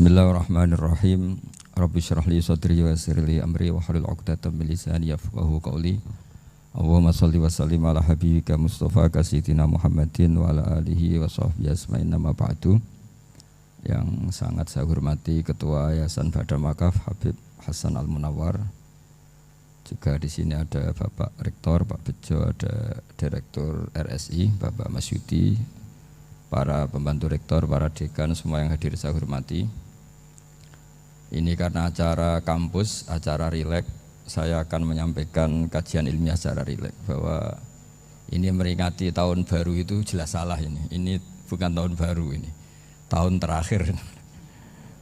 Bismillahirrahmanirrahim. Rabbi syrah li sadri wa yassir li amri wa hlul 'uqdatam min lisani yafqahu qawli. Allahumma shalli wa sallim ala habibika Mustafa sayyidina Muhammadin wa ala alihi wa sahbihi asma'in nama ba'du. Yang sangat saya hormati Ketua Yayasan Badal Wakaf Habib Hasan Al-Munawwar. Juga di sini ada Bapak Rektor Pak Bejo, ada Direktur RSI Bapak Masyudi, para pembantu rektor, para dekan, semua yang hadir saya hormati. Ini karena acara kampus, acara rileks, saya akan menyampaikan kajian ilmiah secara rileks bahwa ini meringati tahun baru itu jelas salah ini. Ini bukan tahun baru ini, tahun terakhir.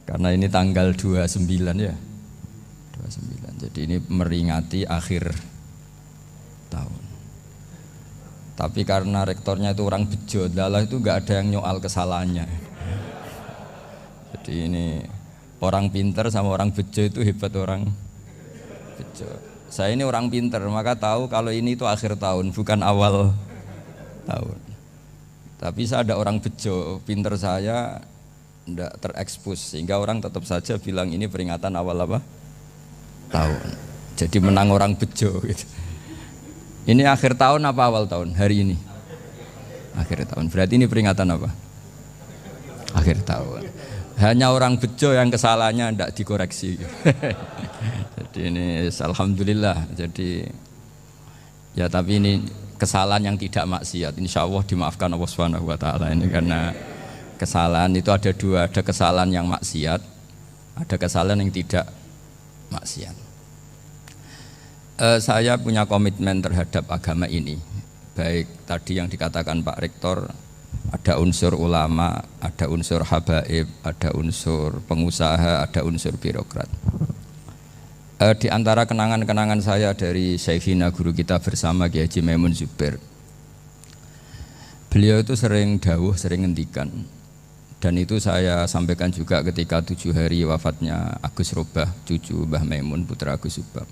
Karena ini tanggal 29 ya. 29. Jadi ini meringati akhir tahun. Tapi karena rektornya itu orang bejo, dalah itu enggak ada yang nyoal kesalahannya. Jadi ini orang pinter sama orang bejo itu hebat orang bejo. Saya ini orang pinter, maka tahu kalau ini itu akhir tahun, bukan awal tahun. Tapi saya ada orang bejo, pinter saya tidak terekspos, sehingga orang tetap saja bilang ini peringatan awal apa? Tahun. Jadi menang orang bejo gitu. Ini akhir tahun apa awal tahun? Hari ini akhir tahun. Berarti ini peringatan apa? Akhir tahun. Hanya orang bejo yang kesalahannya tidak dikoreksi. Jadi ini alhamdulillah. Jadi ya, tapi ini kesalahan yang tidak maksiat. Insya Allah dimaafkan Allah Subhanahu Wa Taala. Ini karena kesalahan itu ada dua, ada kesalahan yang maksiat, ada kesalahan yang tidak maksiat. Saya punya komitmen terhadap agama ini. Baik tadi yang dikatakan Pak Rektor, ada unsur ulama, ada unsur habaib, ada unsur pengusaha, ada unsur birokrat. Di antara kenangan-kenangan saya dari Syekhina guru kita bersama Kiai Haji Maimun Zubair, beliau itu sering dawuh, sering ngendikan, dan itu saya sampaikan juga ketika 7 hari wafatnya Agus Robah, cucu Mbah Maimun, putra Agus Subah.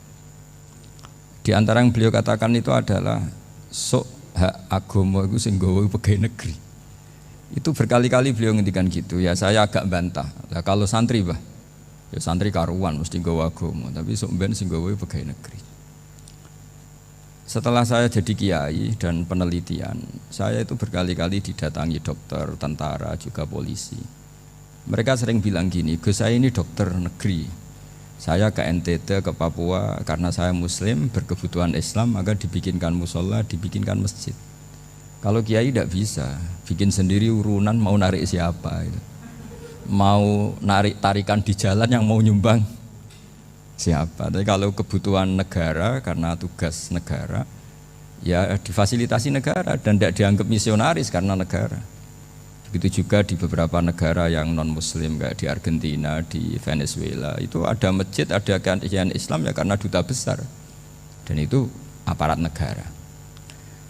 Di antara yang beliau katakan itu adalah sok hak agama itu sing nggawa pegawai negeri. Itu berkali-kali beliau ngendikan gitu. Ya saya agak bantah. Lah kalau santri bah, ya santri karuan mesti nggawa agama, tapi sok ben sing nggawa pegawai negeri. Setelah saya jadi kiai dan penelitian, saya itu berkali-kali didatangi dokter, tentara, juga polisi. Mereka sering bilang gini, Gus saya ini dokter negeri. Saya ke NTT, ke Papua, karena saya muslim, berkebutuhan Islam, maka dibikinkan musola, dibikinkan masjid. Kalau kiai tidak bisa, bikin sendiri urunan mau narik siapa gitu. Mau narik tarikan di jalan yang mau nyumbang siapa. Tapi kalau kebutuhan negara, karena tugas negara, ya difasilitasi negara dan tidak dianggap misionaris karena negara. Begitu juga di beberapa negara yang non muslim kayak di Argentina, di Venezuela, itu ada masjid, ada kajian Islam ya karena duta besar. Dan itu aparat negara.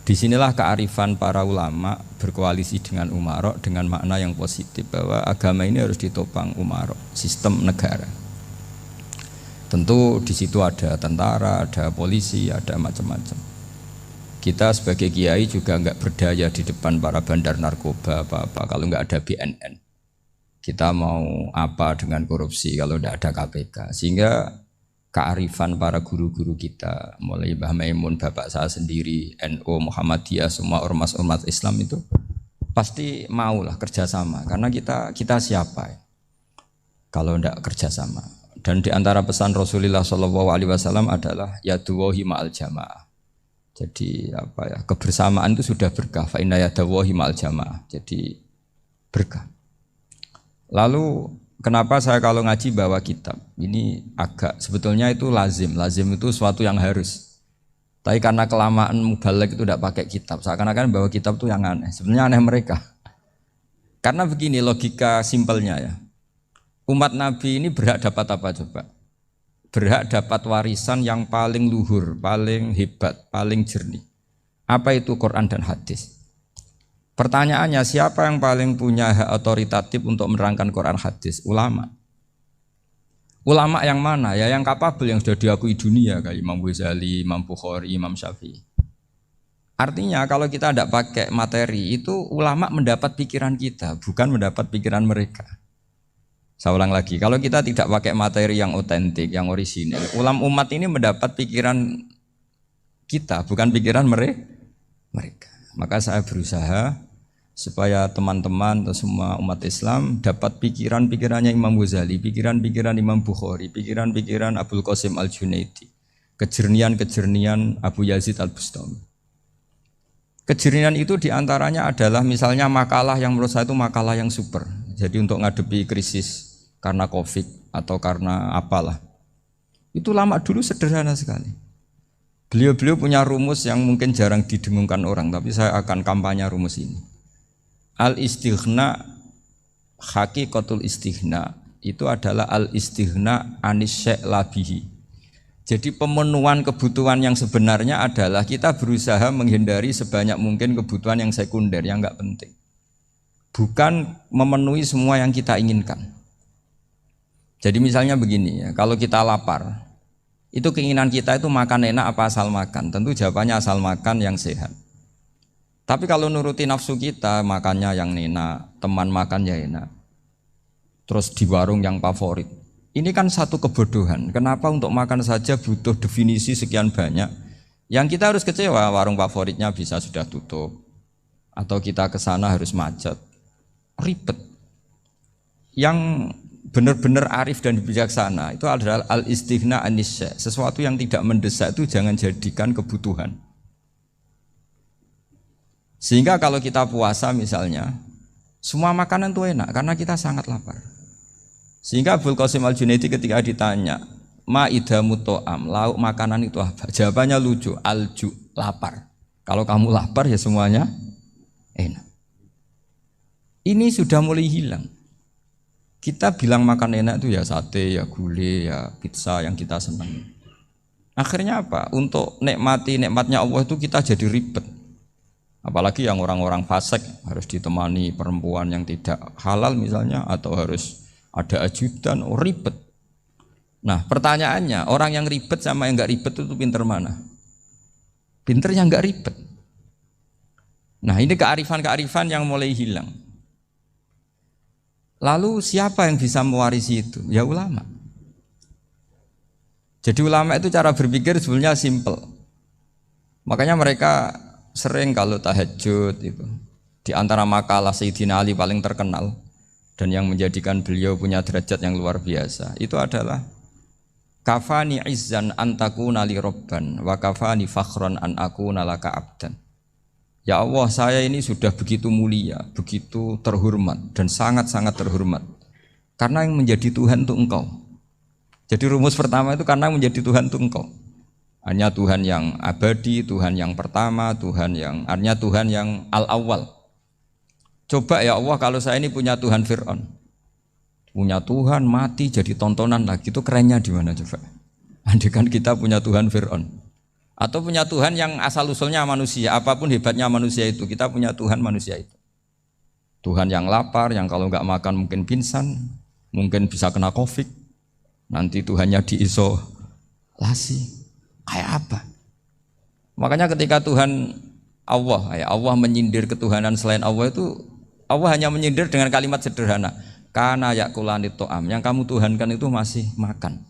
Disinilah kearifan para ulama berkoalisi dengan umarok dengan makna yang positif bahwa agama ini harus ditopang umarok, sistem negara. Tentu di situ ada tentara, ada polisi, ada macam-macam. Kita sebagai kiai juga enggak berdaya di depan para bandar narkoba apa-apa kalau enggak ada BNN. Kita mau apa dengan korupsi kalau enggak ada KPK. Sehingga kearifan para guru-guru kita, mulai Mbah Maimun, bapak saya sendiri, NU, Muhammadiyah, semua ormas-ormas Islam itu pasti maulah kerjasama. Karena kita siapa ya? Kalau enggak kerjasama. Dan di antara pesan Rasulullah SAW adalah yaduwahi ma'al jamaah. Jadi apa ya, kebersamaan itu sudah berkah. Fa inna yadallahi ma'al jamaah. Jadi berkah. Lalu kenapa saya kalau ngaji bawa kitab? Ini agak sebetulnya itu lazim. Lazim itu suatu yang harus. Tapi karena kelamaan mubaligh itu tidak pakai kitab. Seakan-akan bawa kitab itu yang aneh. Sebenarnya aneh mereka. Karena begini logika simpelnya ya. Umat Nabi ini berhak dapat apa coba? Berhak dapat warisan yang paling luhur, paling hebat, paling jernih. Apa itu Quran dan hadis? Pertanyaannya, siapa yang paling punya hak otoritatif untuk menerangkan Quran hadis? Ulama. Ulama yang mana? Ya yang kapabel, yang sudah diakui dunia kayak Imam Ghazali, Imam Bukhari, Imam Syafi'i. Artinya kalau kita tidak pakai materi itu ulama mendapat pikiran kita, bukan mendapat pikiran mereka. Saya ulang lagi, kalau kita tidak pakai materi yang otentik, yang orisinil, umat ini mendapat pikiran kita, bukan pikiran mereka. Maka saya berusaha supaya teman-teman atau semua umat Islam dapat pikiran-pikirannya Imam Ghazali, pikiran-pikiran Imam Bukhari, pikiran-pikiran Abdul Qasim Al-Junaidi, kejernian-kejernian Abu Yazid Al-Bustami. Kejernian itu diantaranya adalah misalnya makalah yang menurut saya itu makalah yang super. Jadi untuk ngadepi krisis karena COVID atau karena apalah. Itu lama dulu sederhana sekali. Beliau-beliau punya rumus yang mungkin jarang didengungkan orang, tapi saya akan kampanye rumus ini. Al-istighna, hakikatul istighna, itu adalah al-istighna anis syai' labihi. Jadi pemenuhan kebutuhan yang sebenarnya adalah kita berusaha menghindari sebanyak mungkin kebutuhan yang sekunder, yang enggak penting. Bukan memenuhi semua yang kita inginkan. Jadi misalnya begini ya, kalau kita lapar, itu keinginan kita itu makan enak apa asal makan? Tentu jawabannya asal makan yang sehat. Tapi kalau nuruti nafsu kita, makannya yang enak, teman makannya enak, terus di warung yang favorit. Ini kan satu kebodohan. Kenapa untuk makan saja butuh definisi sekian banyak? Yang kita harus kecewa, warung favoritnya bisa sudah tutup, atau kita ke sana harus macet, ribet. Yang benar-benar arif dan bijaksana itu adalah al-istighna anis syai'. Sesuatu yang tidak mendesak itu jangan jadikan kebutuhan. Sehingga kalau kita puasa misalnya, semua makanan itu enak karena kita sangat lapar. Sehingga Abdul Qasim Al-Junaidi ketika ditanya, ma'idamut to'am, lauk makanan itu apa? Jawabannya lucu, alju, lapar. Kalau kamu lapar ya semuanya enak. Ini sudah mulai hilang. Kita bilang makan enak itu ya sate, ya gulai, ya pizza yang kita senang. Akhirnya apa? Untuk nikmati nikmatnya Allah itu kita jadi ribet. Apalagi yang orang-orang fasik harus ditemani perempuan yang tidak halal misalnya, atau harus ada ajudan, ribet. Nah pertanyaannya, orang yang ribet sama yang enggak ribet itu pinter mana? Pinter yang enggak ribet. Nah ini kearifan-kearifan yang mulai hilang. Lalu siapa yang bisa mewarisi itu? Ya ulama. Jadi ulama itu cara berpikir sebenarnya simple. Makanya mereka sering kalau tahajud itu, di antara makalah Sayyidina Ali paling terkenal dan yang menjadikan beliau punya derajat yang luar biasa, itu adalah kafani izzan antakuna li robban wa kafani fakhran an akuna laka abdan. Ya Allah, saya ini sudah begitu mulia, begitu terhormat dan sangat-sangat terhormat karena yang menjadi Tuhan itu Engkau. Jadi rumus pertama itu karena menjadi Tuhan itu Engkau. Hanya Tuhan yang abadi, Tuhan yang pertama, hanya Tuhan yang al-awwal. Coba ya Allah, kalau saya ini punya Tuhan Fir'aun, punya Tuhan mati jadi tontonan lagi, itu kerennya di mana coba? Andai kan kita punya Tuhan Fir'aun, atau punya Tuhan yang asal usulnya manusia, apapun hebatnya manusia itu, kita punya Tuhan manusia itu. Tuhan yang lapar, yang kalau nggak makan mungkin pingsan, mungkin bisa kena COVID, nanti Tuhannya diisolasi, kayak apa? Makanya ketika Tuhan Allah menyindir ketuhanan selain Allah itu, Allah hanya menyindir dengan kalimat sederhana, kana yakulanit to'am, yang kamu tuhankan itu masih makan.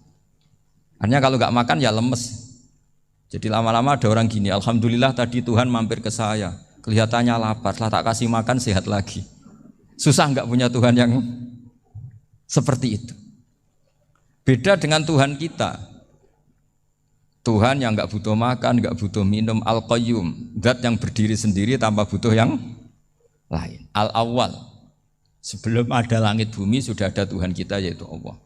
Artinya kalau nggak makan ya lemes. Jadi lama-lama ada orang gini, alhamdulillah tadi Tuhan mampir ke saya, kelihatannya lapar, setelah tak kasih makan sehat lagi. Susah nggak punya Tuhan yang seperti itu. Beda dengan Tuhan kita, Tuhan yang nggak butuh makan, nggak butuh minum, al-qayyum, zat yang berdiri sendiri tanpa butuh yang lain, al-awwal. Sebelum ada langit bumi sudah ada Tuhan kita yaitu Allah.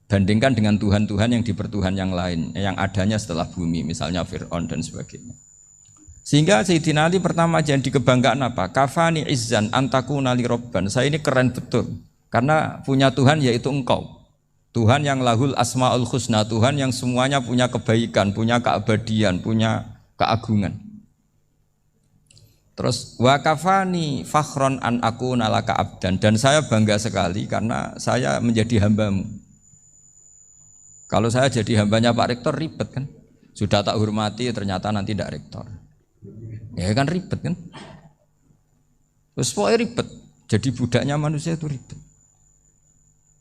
Bandingkan dengan Tuhan-Tuhan yang dipertuhan yang lain, yang adanya setelah bumi, misalnya Fir'aun dan sebagainya. Sehingga Sayyidina Ali pertama jadi kebanggaan apa? Kafani izzan antakuna li robban. Saya ini keren betul karena punya Tuhan yaitu Engkau. Tuhan yang lahul asmaul husna, Tuhan yang semuanya punya kebaikan, punya keabadian, punya keagungan. Terus wa kafani fakhron an akuna laka abdan, dan saya bangga sekali karena saya menjadi hambamu. Kalau saya jadi hambanya Pak Rektor ribet kan? Sudah tak hormati ternyata nanti tidak rektor. Ya kan ribet kan? Terus pokoknya ribet. Jadi budaknya manusia itu ribet.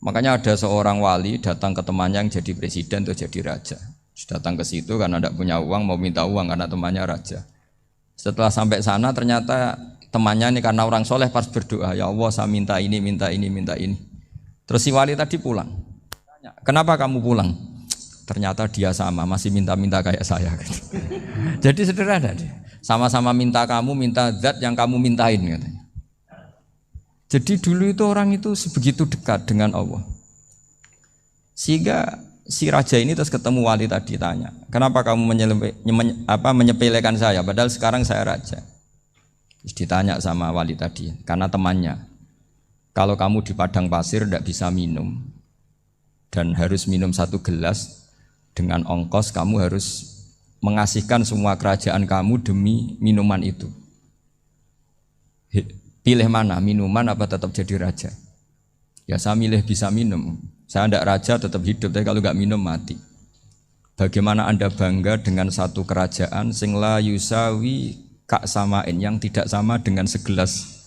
Makanya ada seorang wali datang ke temannya yang jadi presiden atau jadi raja. Datang ke situ karena tidak punya uang, mau minta uang karena temannya raja. Setelah sampai sana ternyata temannya ini karena orang soleh pas berdoa, ya Allah saya minta ini, minta ini, minta ini. Terus si wali tadi pulang. Tanya, kenapa kamu pulang? Ternyata dia sama, masih minta-minta kayak saya. Jadi sederhana deh. Sama-sama minta kamu, minta zat yang kamu mintain katanya. Jadi dulu itu orang itu sebegitu dekat dengan Allah. Sehingga si raja ini terus ketemu wali tadi tanya, kenapa kamu menyepelekan saya padahal sekarang saya raja. Terus ditanya sama wali tadi, karena temannya, kalau kamu di padang pasir tidak bisa minum dan harus minum 1 gelas, dengan ongkos kamu harus mengasihkan semua kerajaan kamu demi minuman itu. Pilih mana, minuman apa tetap jadi raja? Ya saya milih bisa minum. Saya tidak raja tetap hidup, tapi kalau nggak minum mati. Bagaimana Anda bangga dengan satu kerajaan sing la yusawi kak samain, yang tidak sama dengan segelas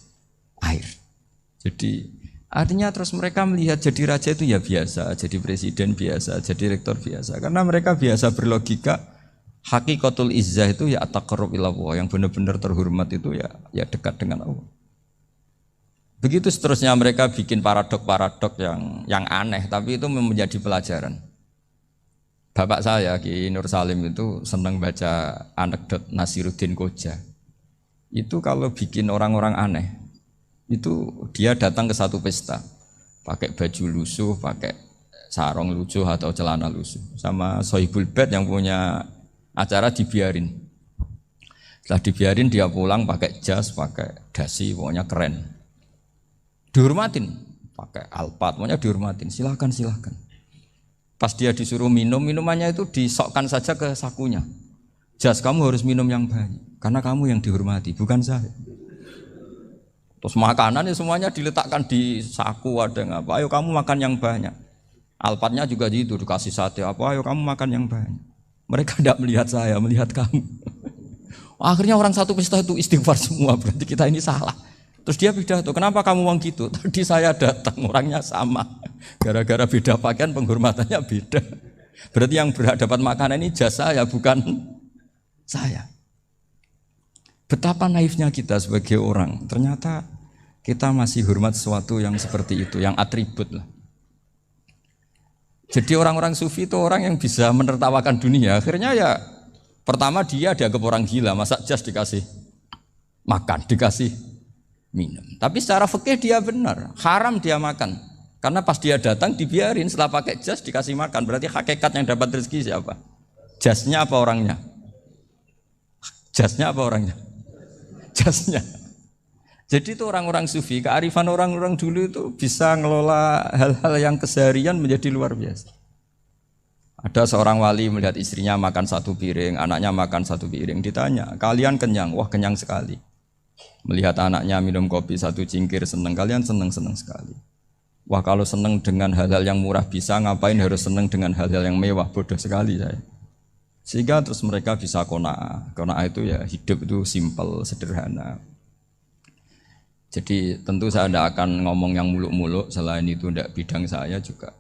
air. Jadi artinya terus mereka melihat jadi raja itu ya biasa, jadi presiden biasa, jadi rektor biasa. Karena mereka biasa berlogika hakikatul izzah itu ya at-taqarrub ila Allah, yang benar-benar terhormat itu ya dekat dengan Allah. Begitu seterusnya mereka bikin paradok-paradok yang aneh, tapi itu menjadi pelajaran. Bapak saya Ki Nur Salim itu senang baca anekdot Nasiruddin Koja. Itu kalau bikin orang-orang aneh, itu dia datang ke satu pesta, pakai baju lusuh, pakai sarung lusuh atau celana lusuh, sama Sohibul Bait yang punya acara dibiarin. Setelah dibiarin dia pulang pakai jas, pakai dasi, pokoknya keren. Dihormatin, pakai alpat, maunya dihormatin, silahkan. Pas dia disuruh minum, minumannya itu disokkan saja ke sakunya. Jas, kamu harus minum yang banyak, karena kamu yang dihormati, bukan saya. Terus makanan semuanya diletakkan di saku, ada yang apa, ayo kamu makan yang banyak. Alpatnya juga gitu, dikasih sate, apa, ayo kamu makan yang banyak. Mereka tidak melihat saya, melihat kamu. Akhirnya orang satu pesta itu istighfar semua, berarti kita ini salah. Terus dia pidato, kenapa kamu uang gitu? Tadi saya datang, orangnya sama. Gara-gara beda pakaian, penghormatannya beda. Berarti yang berhak dapat makanan ini jasa ya, bukan saya. Betapa naifnya kita sebagai orang. Ternyata kita masih hormat sesuatu yang seperti itu, yang atribut lah. Jadi orang-orang sufi itu orang yang bisa menertawakan dunia. Akhirnya ya, pertama dia dianggap orang gila, masa jas dikasih makan, dikasih minum. Tapi secara fikih dia benar, haram dia makan. Karena pas dia datang dibiarin, setelah pakai jas dikasih makan. Berarti hakikat yang dapat rezeki siapa? Jasnya apa orangnya? Jasnya apa orangnya? Jasnya. Jadi itu orang-orang sufi, kearifan orang-orang dulu itu bisa ngelola hal-hal yang keseharian menjadi luar biasa. Ada seorang wali melihat istrinya makan 1 piring, anaknya makan 1 piring. Ditanya, kalian kenyang? Wah, kenyang sekali. Melihat anaknya minum kopi 1 cingkir seneng, kalian seneng sekali. Wah, kalau seneng dengan hal-hal yang murah bisa, ngapain harus seneng dengan hal-hal yang mewah? Bodoh sekali saya. Sehingga terus mereka bisa qanaah. Qanaah itu ya hidup itu simpel, sederhana. Jadi tentu saya tidak akan ngomong yang muluk-muluk, selain itu tidak bidang saya juga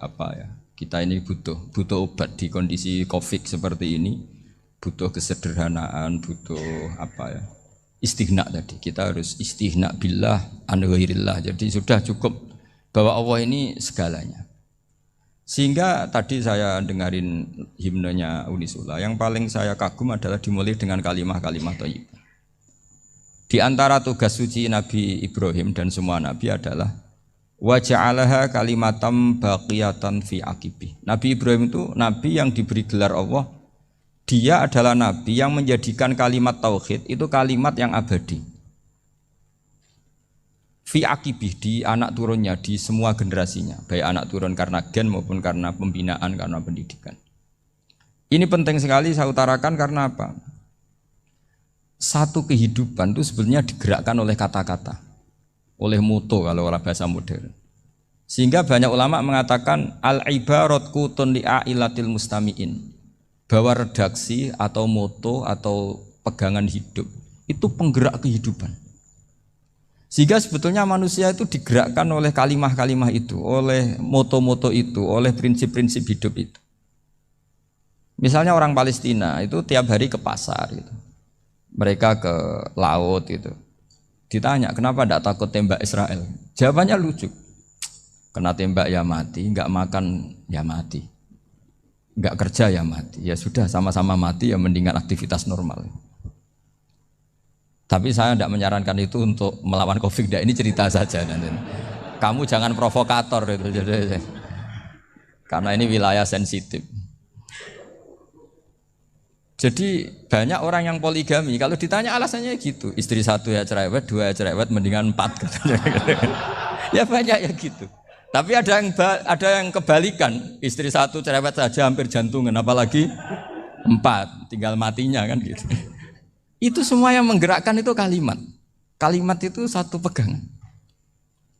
apa ya. Kita ini butuh obat di kondisi Covid seperti ini, butuh kesederhanaan, butuh apa ya? Istighna tadi, kita harus istighna billah an ghairillah. Jadi sudah cukup bahwa Allah ini segalanya. Sehingga tadi saya dengarin himnenya Unisula, yang paling saya kagum adalah dimulai dengan kalimat-kalimat thayyibah. Di antara tugas suci Nabi Ibrahim dan semua nabi adalah wa ja'alaha kalimatam baqiyatan fi aqibi. Nabi Ibrahim itu nabi yang diberi gelar Allah. Dia adalah nabi yang menjadikan kalimat tauhid itu kalimat yang abadi. Fi akibih, di anak turunnya, di semua generasinya, baik anak turun karena gen maupun karena pembinaan, karena pendidikan. Ini penting sekali saya utarakan karena apa? Satu kehidupan itu sebenarnya digerakkan oleh kata-kata, oleh moto kalau orang bahasa modern. Sehingga banyak ulama mengatakan al-ibarat kutun li'ailatil mustami'in, bahwa redaksi atau moto atau pegangan hidup itu penggerak kehidupan. Sehingga sebetulnya manusia itu digerakkan oleh kalimah-kalimah itu, oleh moto-moto itu, oleh prinsip-prinsip hidup itu. Misalnya orang Palestina itu tiap hari ke pasar gitu. Mereka ke laut gitu. Ditanya, kenapa tidak takut tembak Israel? Jawabannya lucu. Kena tembak ya mati, enggak makan ya mati. Enggak kerja ya mati. Ya sudah sama-sama mati ya mendingan aktivitas normal. Tapi saya tidak menyarankan itu untuk melawan Covid. Ini cerita saja nanti. Kamu jangan provokator itu. Karena ini wilayah sensitif. Jadi banyak orang yang poligami. Kalau ditanya alasannya gitu, istri satu ya cerewet, dua ya cerewet, mendingan 4. Ya banyak ya gitu. Tapi ada yang kebalikan, istri satu cerewet saja hampir jantungan, apalagi 4, tinggal matinya kan gitu. Itu semua yang menggerakkan itu kalimat. Kalimat itu satu pegangan.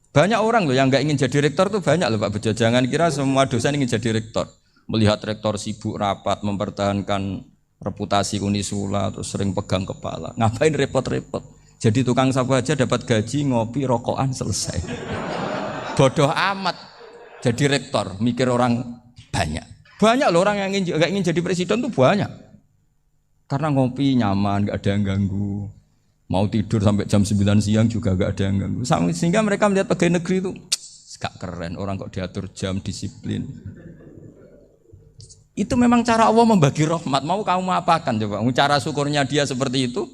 Banyak orang loh yang nggak ingin jadi rektor tuh banyak loh Pak Bejo. Jangan kira semua dosen ingin jadi rektor. Melihat rektor sibuk rapat mempertahankan reputasi Unisula terus sering pegang kepala. Ngapain repot-repot? Jadi tukang sapu aja dapat gaji, ngopi, rokokan selesai. Bodoh amat jadi rektor, mikir orang banyak. Banyak loh orang yang nggak ingin jadi presiden tuh banyak. Karena ngopi nyaman, gak ada yang ganggu. Mau tidur sampai jam 9 siang juga gak ada yang ganggu. Sehingga mereka melihat pegawai negeri itu gak keren, orang kok diatur jam, disiplin. Itu memang cara Allah membagi rahmat. Mau kamu apakan coba? Cara syukurnya dia seperti itu.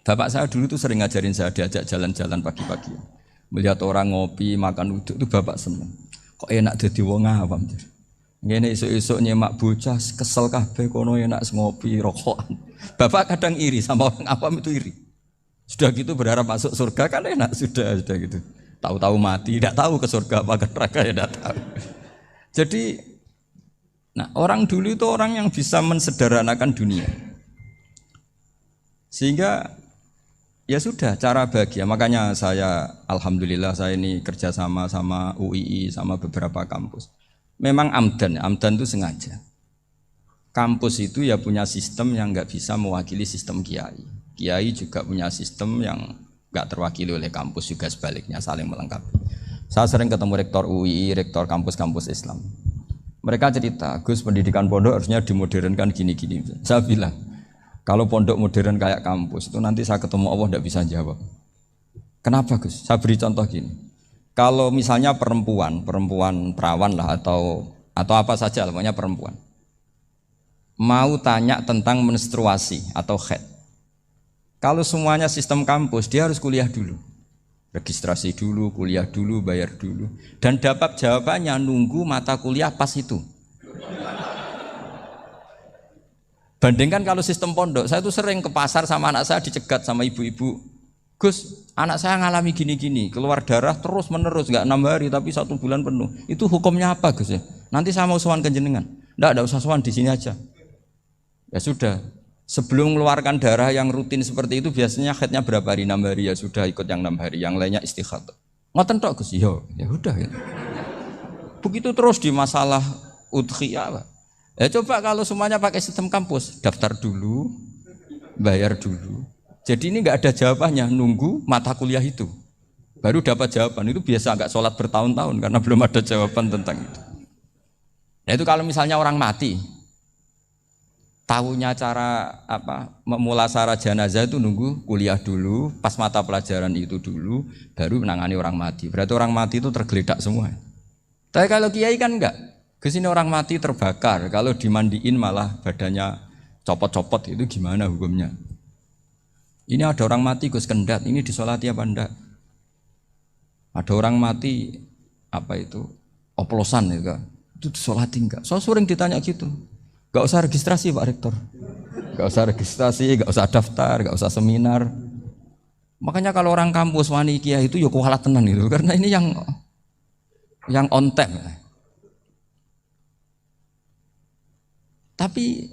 Bapak saya dulu tuh sering ngajarin saya, diajak jalan-jalan pagi-pagi. Melihat orang ngopi, makan uduk itu bapak seneng. Kok enak jadi wong awam. Ngene esuk-esuk nyemak bocah kesel kabeh kono enak ngopi rokokan. Bapak kadang iri sama orang awam itu iri. Sudah gitu berharap masuk surga kan enak sudah gitu. Tahu-tahu mati, tidak tahu ke surga apa ke neraka ya tidak tahu. Jadi nah, orang dulu itu orang yang bisa mensederhanakan dunia. Sehingga ya sudah cara bahagia. Makanya saya alhamdulillah saya ini kerjasama sama UII sama beberapa kampus. Memang amdan itu sengaja. Kampus itu ya punya sistem yang nggak bisa mewakili sistem kiai. Kiai juga punya sistem yang nggak terwakili oleh kampus juga sebaliknya saling melengkapi. Saya sering ketemu rektor UI, rektor kampus-kampus Islam. Mereka cerita, Gus pendidikan pondok harusnya dimodernkan gini-gini. Saya bilang, kalau pondok modern kayak kampus itu nanti saya ketemu Allah nggak bisa jawab. Kenapa Gus? Saya beri contoh gini. Kalau misalnya perempuan perawan lah atau apa saja, pokoknya perempuan mau tanya tentang menstruasi atau haid. Kalau semuanya sistem kampus, dia harus kuliah dulu, registrasi dulu, kuliah dulu, bayar dulu, dan dapat jawabannya nunggu mata kuliah pas itu. Bandingkan kalau sistem pondok, saya tuh sering ke pasar sama anak saya dicegat sama ibu-ibu. Gus, anak saya ngalami gini-gini, keluar darah terus menerus, nggak 6 hari tapi 1 bulan penuh. Itu hukumnya apa Gus ya? Nanti saya mau sowan ke jenengan. Nggak usah sowan di sini aja. Ya sudah, sebelum mengeluarkan darah yang rutin seperti itu biasanya haidnya berapa hari? 6 hari ya sudah ikut yang 6 hari, yang lainnya istighatsah. Ngoten tok Gus, ya udah ya. Begitu terus di masalah udhiyah, Pak. Ya coba kalau semuanya pakai sistem kampus, daftar dulu, bayar dulu. Jadi ini nggak ada jawabannya, nunggu mata kuliah itu baru dapat jawaban. Itu biasa nggak sholat bertahun-tahun karena belum ada jawaban tentang itu. Nah itu kalau misalnya orang mati, tahunya cara memulasara jenazah itu nunggu kuliah dulu, pas mata pelajaran itu dulu, baru menangani orang mati. Berarti orang mati itu tergeledak semua. Tapi kalau kiai kan enggak. Kesini orang mati terbakar, kalau dimandiin malah badannya copot-copot, itu gimana hukumnya? Ini ada orang mati Gus Kendat, ini disolati apa enggak? Ada orang mati oplosan itu disolati enggak? So sering ditanya gitu. Enggak usah registrasi Pak Rektor. Enggak usah registrasi, enggak usah daftar, enggak usah seminar. Makanya kalau orang kampus wani kiai itu ya kualat tenan itu, karena ini yang on time. Tapi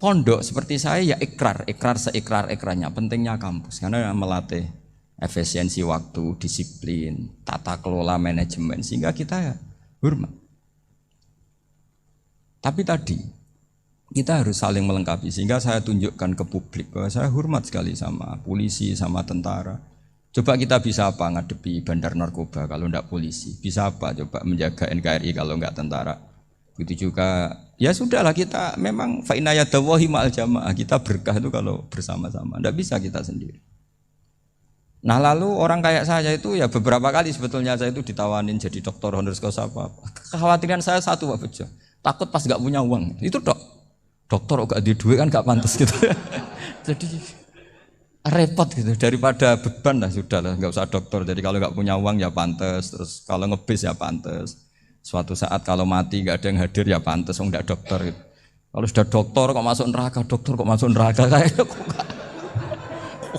pondok seperti saya ya ikrar seikrar-ikrarnya pentingnya kampus karena melatih efisiensi waktu, disiplin, tata kelola manajemen sehingga kita ya hormat. Tapi tadi Kita harus saling melengkapi sehingga saya tunjukkan ke publik bahwa saya hormat sekali sama polisi, sama tentara. Coba kita bisa apa ngadepi bandar narkoba kalau enggak polisi? Bisa apa coba menjaga NKRI kalau enggak tentara? Begitu juga ya sudahlah kita memang fa inna yadallahi ma'al jamaah. Kita berkah itu kalau bersama-sama. Enggak bisa kita sendiri. Nah lalu orang kayak saya itu ya beberapa kali sebetulnya saya itu ditawanin jadi doktor honoris causa apa. Kekhawatiran saya satu Pak Bejo. Takut pas enggak punya uang. Itu dokter kok di duit kan gak pantas gitu. Jadi repot gitu, daripada beban lah sudah lah, nggak usah dokter. Jadi kalau nggak punya uang ya pantas, terus kalau ngebis ya pantas. Suatu saat kalau mati nggak ada yang hadir ya pantas, nggak dokter gitu. Kalau sudah dokter kok masuk neraka, dokter kok masuk neraka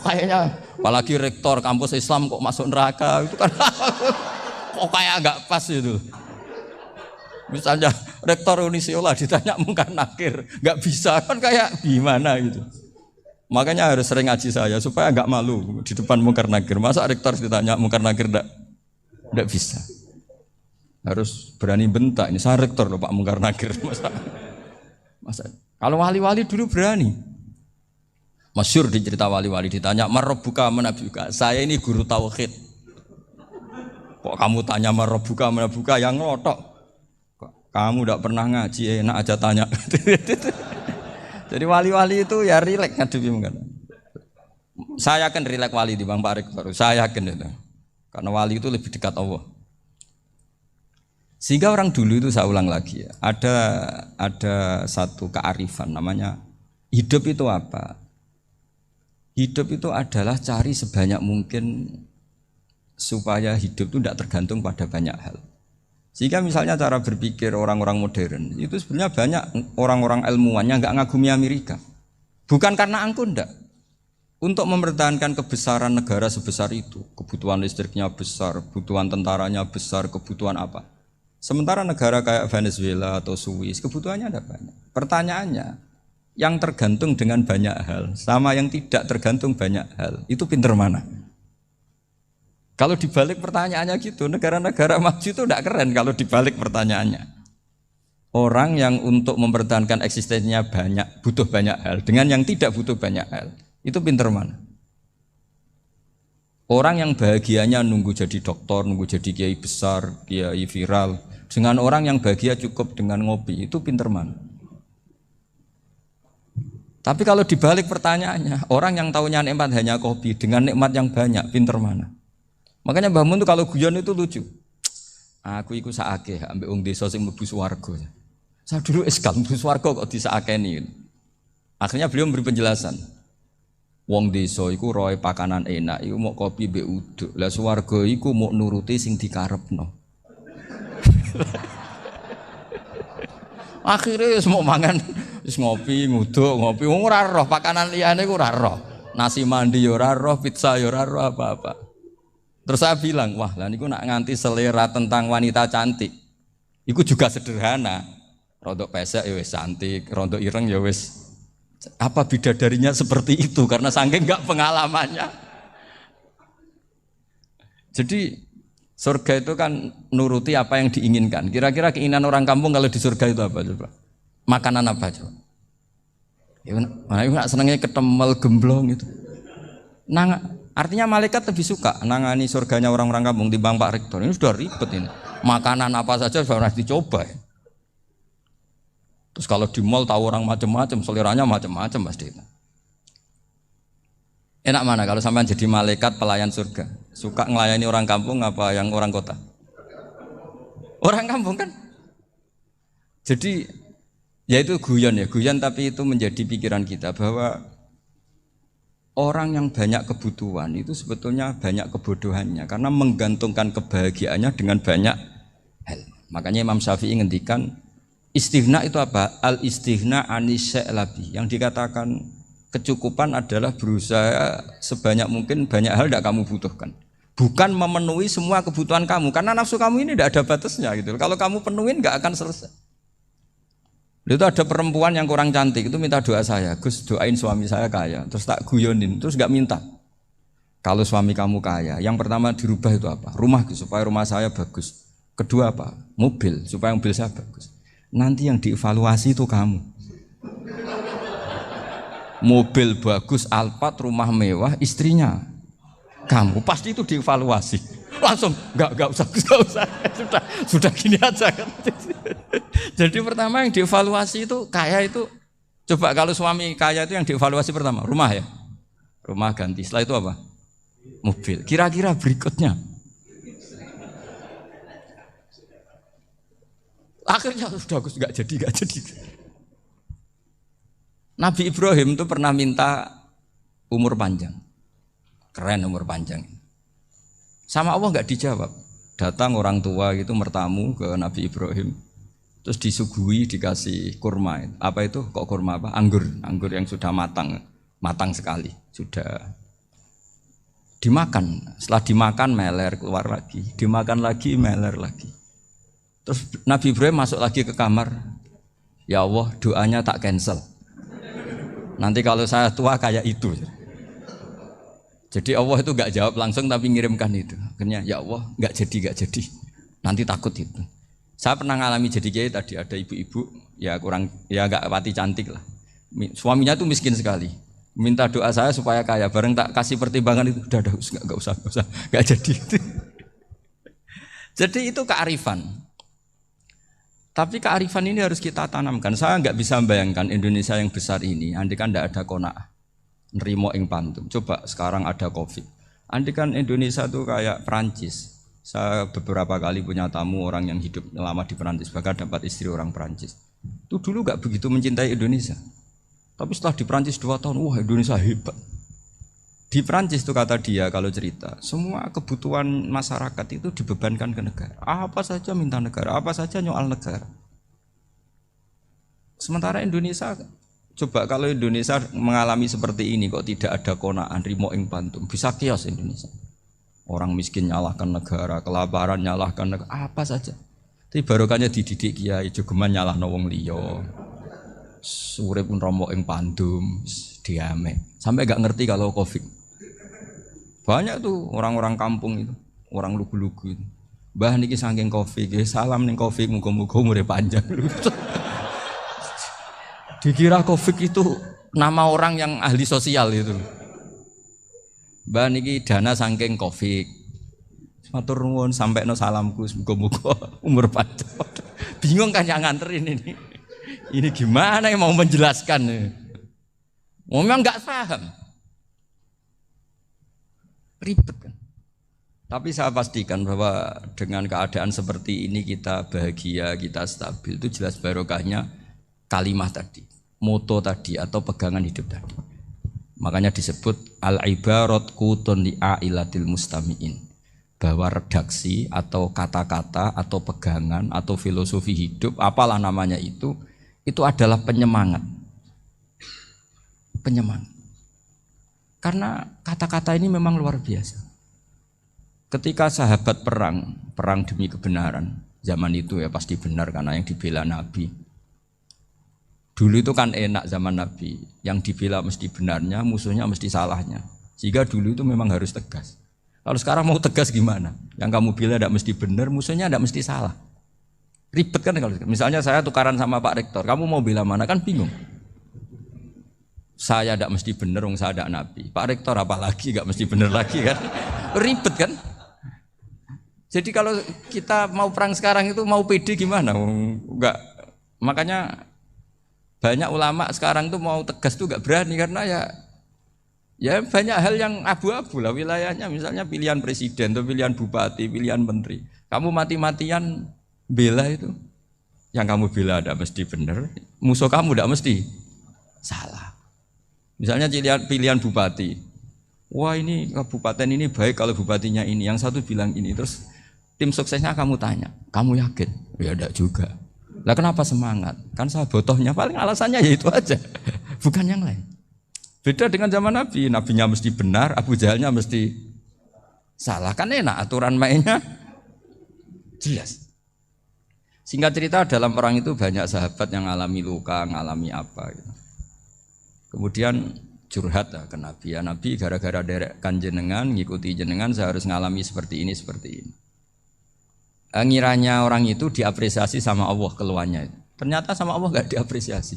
kayaknya apalagi rektor kampus Islam kok masuk neraka itu kan kok kayak nggak pas itu. Misalnya rektor Unisiola ditanya mungkar nakir, nggak bisa kan kayak gimana gitu. Makanya harus sering ngaji saya supaya nggak malu di depan mungkar nakir. Masa rektor ditanya mungkar nakir nggak bisa. Harus berani bentak. Ini saya rektor loh Pak mungkar nakir. Masa kalau wali-wali dulu berani. Masyhur di cerita wali-wali ditanya marabbuka manabuka. Saya ini guru tauhid. Kok kamu tanya marabbuka manabuka yang ngelotok? Kamu tidak pernah ngaji, enak aja tanya. Jadi wali-wali itu ya rileks ngadepi mungkin. Saya yakin rileks wali di Bang Pak Rektor. Saya yakin itu. Karena wali itu lebih dekat Allah. Sehingga orang dulu itu saya ulang lagi ya, ada satu kearifan namanya hidup itu apa? Hidup itu adalah cari sebanyak mungkin supaya hidup itu tidak tergantung pada banyak hal. Sehingga misalnya cara berpikir orang-orang modern itu sebenarnya banyak orang-orang ilmuwan yang nggak ngagumi Amerika. Bukan karena angkuh ndak. Untuk mempertahankan kebesaran negara sebesar itu, kebutuhan listriknya besar, kebutuhan tentaranya besar, kebutuhan apa. Sementara negara kayak Venezuela atau Swiss kebutuhannya ada banyak. Pertanyaannya, yang tergantung dengan banyak hal sama yang tidak tergantung banyak hal, itu pinter mana? Kalau dibalik pertanyaannya gitu, negara-negara maju itu tidak keren kalau dibalik pertanyaannya. Orang yang untuk mempertahankan eksistensinya banyak, butuh banyak hal, dengan yang tidak butuh banyak hal, itu pinter mana? Orang yang bahagianya nunggu jadi dokter, nunggu jadi kiai besar, kiai viral, dengan orang yang bahagia cukup dengan ngopi, itu pinter mana? Tapi kalau dibalik pertanyaannya, orang yang tahunya nikmat hanya kopi, dengan nikmat yang banyak, pinter mana? Makanya Mbah Mun tuh kalau guyon itu lucu. Aku iku sakake ambek wong desa sing mlebu swarga. Saya dulu eskal mlebu swarga kok disakeni. Akhirnya beliau memberi penjelasan. Wong desa iku roe pakanan enak, iku mau kopi mbek uduk. Lah swarga iku mau nuruti sing dikarepno. Akhirnya wis mau mangan, wis ngopi, nguduk, ngopi wong ora roh pakanan liyane ku ora roh. Nasi mandi ya ora roh, pizza ya ora roh apa-apa. Terus saya bilang, wah lah niku nak nganti selera tentang wanita cantik. Iku juga sederhana. Rontok pesek ya wis cantik, rontok ireng ya wis. Apa bidadarinya seperti itu karena saking enggak pengalamannya. Jadi surga itu kan nuruti apa yang diinginkan. Kira-kira keinginan orang kampung kalau di surga itu apa coba? Makanan apa coba? Ya nak senengnya ketemel gemblong itu. Artinya malaikat lebih suka nangani surganya orang-orang kampung di Bang Pak Rektor. Ini sudah ribet ini. Makanan apa saja sudah pernah dicoba. Ya. Terus kalau di mall tahu orang macam-macam, seleranya macam-macam pasti. Enak mana kalau sampean jadi malaikat pelayan surga? Suka ngelayani orang kampung apa yang orang kota? Orang kampung kan? Jadi ya itu guyon ya, guyon tapi itu menjadi pikiran kita bahwa orang yang banyak kebutuhan itu sebetulnya banyak kebodohannya karena menggantungkan kebahagiaannya dengan banyak hal. Makanya Imam Syafi'i ngendikan istighna itu apa? Al istighna anis sya'labi. Yang dikatakan kecukupan adalah berusaha sebanyak mungkin banyak hal tidak kamu butuhkan. Bukan memenuhi semua kebutuhan kamu karena nafsu kamu ini tidak ada batasnya gitu. Kalau kamu penuhin nggak akan selesai. Itu ada perempuan yang kurang cantik itu minta doa saya, Gus doain suami saya kaya, terus tak guyonin, terus nggak minta. Kalau suami kamu kaya, yang pertama dirubah itu apa? Rumah supaya rumah saya bagus. Kedua apa? Mobil supaya mobil saya bagus. Nanti yang dievaluasi itu kamu. mobil bagus, Alphard, rumah mewah, istrinya kamu, pasti itu dievaluasi. Langsung enggak usah sudah gini aja kan. Jadi pertama yang dievaluasi itu kaya itu, coba kalau suami kaya itu yang dievaluasi pertama rumah ya, rumah ganti, setelah itu apa, mobil. Kira-kira berikutnya akhirnya sudah nggak jadi. Nabi Ibrahim itu pernah minta umur panjang, keren umur panjang. Sama Allah nggak dijawab. Datang orang tua itu mertamu ke Nabi Ibrahim, terus disuguhi dikasih kurma. Apa itu? Kok kurma apa? Anggur yang sudah matang sekali, sudah dimakan. Setelah dimakan meler keluar lagi, dimakan lagi meler lagi. Terus Nabi Ibrahim masuk lagi ke kamar. Ya Allah, doanya tak cancel. Nanti kalau saya tua kayak itu. Jadi Allah itu nggak jawab langsung tapi ngirimkan itu. Akhirnya ya Allah nggak jadi. Nanti takut itu. Saya pernah ngalami jadi kiai tadi, ada ibu-ibu ya kurang ya nggak pati cantik lah. Suaminya tuh miskin sekali. Minta doa saya supaya kaya. Bareng tak kasih pertimbangan itu udah nggak usah nggak jadi. Jadi itu kearifan. Tapi kearifan ini harus kita tanamkan. Saya nggak bisa membayangkan Indonesia yang besar ini, andai kan tidak ada qanaah, nerimo ing pantum. Coba sekarang ada Covid. Andai kan Indonesia tuh kayak Perancis. Saya beberapa kali punya tamu orang yang hidup lama di Perancis, bahkan dapat istri orang Perancis. Itu dulu nggak begitu mencintai Indonesia. Tapi setelah di Perancis 2 tahun, wah Indonesia hebat. Di Perancis tuh kata dia kalau cerita, semua kebutuhan masyarakat itu dibebankan ke negara. Apa saja minta negara, apa saja nyoal negara. Sementara Indonesia, coba kalau Indonesia mengalami seperti ini kok tidak ada qanaah, rimo ing pantum, bisa kios Indonesia. Orang miskin nyalahkan negara, kelaparan nyalahkan negara, apa saja. Tapi barokahnya dididik kiai, jogeman nyalahno wong liya. Urip pun romo ing pandum, diame. Sampai gak ngerti kalau Covid. Banyak tuh orang-orang kampung itu, orang lugu-lugu itu. Mbah niki saking Covid, salam ning Covid, muga-muga umure panjang. Dikira Covid itu nama orang yang ahli sosial itu. Mbah niki dana saking Covid. Matur nuwun sampekno salamku, muga-muga umur panjang. Bingung kan yang nganterin ini. Ini gimana yang mau menjelaskan? Memang enggak paham. Ribet kan. Tapi saya pastikan bahwa dengan keadaan seperti ini kita bahagia, kita stabil, itu jelas barokahnya kalimah tadi, moto tadi atau pegangan hidup tadi. Makanya disebut al-ibarat qutun li'ailatil mustami'in, bahwa redaksi atau kata-kata atau pegangan atau filosofi hidup, apalah namanya itu adalah penyemangat. Karena kata-kata ini memang luar biasa. Ketika sahabat perang demi kebenaran, zaman itu ya pasti benar karena yang dibela Nabi. Dulu itu kan enak zaman Nabi, yang dibela mesti benarnya, musuhnya mesti salahnya. Sehingga dulu itu memang harus tegas. Kalau sekarang mau tegas gimana? Yang kamu bela tidak mesti benar, musuhnya tidak mesti salah. Ribet kan kalau misalnya saya tukaran sama Pak Rektor, kamu mau bela mana kan bingung. Saya tidak mesti benar, saya tidak Nabi. Pak Rektor apalagi tidak mesti benar lagi kan? Ribet kan? Jadi kalau kita mau perang sekarang itu mau pede gimana? Enggak. Makanya banyak ulama sekarang tuh mau tegas tuh enggak berani karena ya banyak hal yang abu-abu lah wilayahnya. Misalnya pilihan presiden, atau pilihan bupati, pilihan menteri. Kamu mati-matian bela itu, yang kamu bela tidak mesti benar, musuh kamu tidak mesti salah. Misalnya pilihan bupati, wah ini kabupaten ini baik kalau bupatinya ini, yang satu bilang ini, terus tim suksesnya kamu tanya, kamu yakin? Ya tidak juga. Lah kenapa semangat? Kan saya botohnya, paling alasannya ya itu aja, bukan yang lain. Beda dengan zaman Nabi, nabinya mesti benar, Abu Jahalnya mesti salah, kan enak aturan mainnya jelas. Singkat cerita dalam perang itu banyak sahabat yang ngalami luka, ngalami apa gitu. Kemudian curhat ke Nabi, ya Nabi gara-gara derekkan jenengan, ngikuti jenengan saya harus ngalami seperti ini. Ngiranya orang itu diapresiasi sama Allah keluarnya itu. Ternyata sama Allah gak diapresiasi.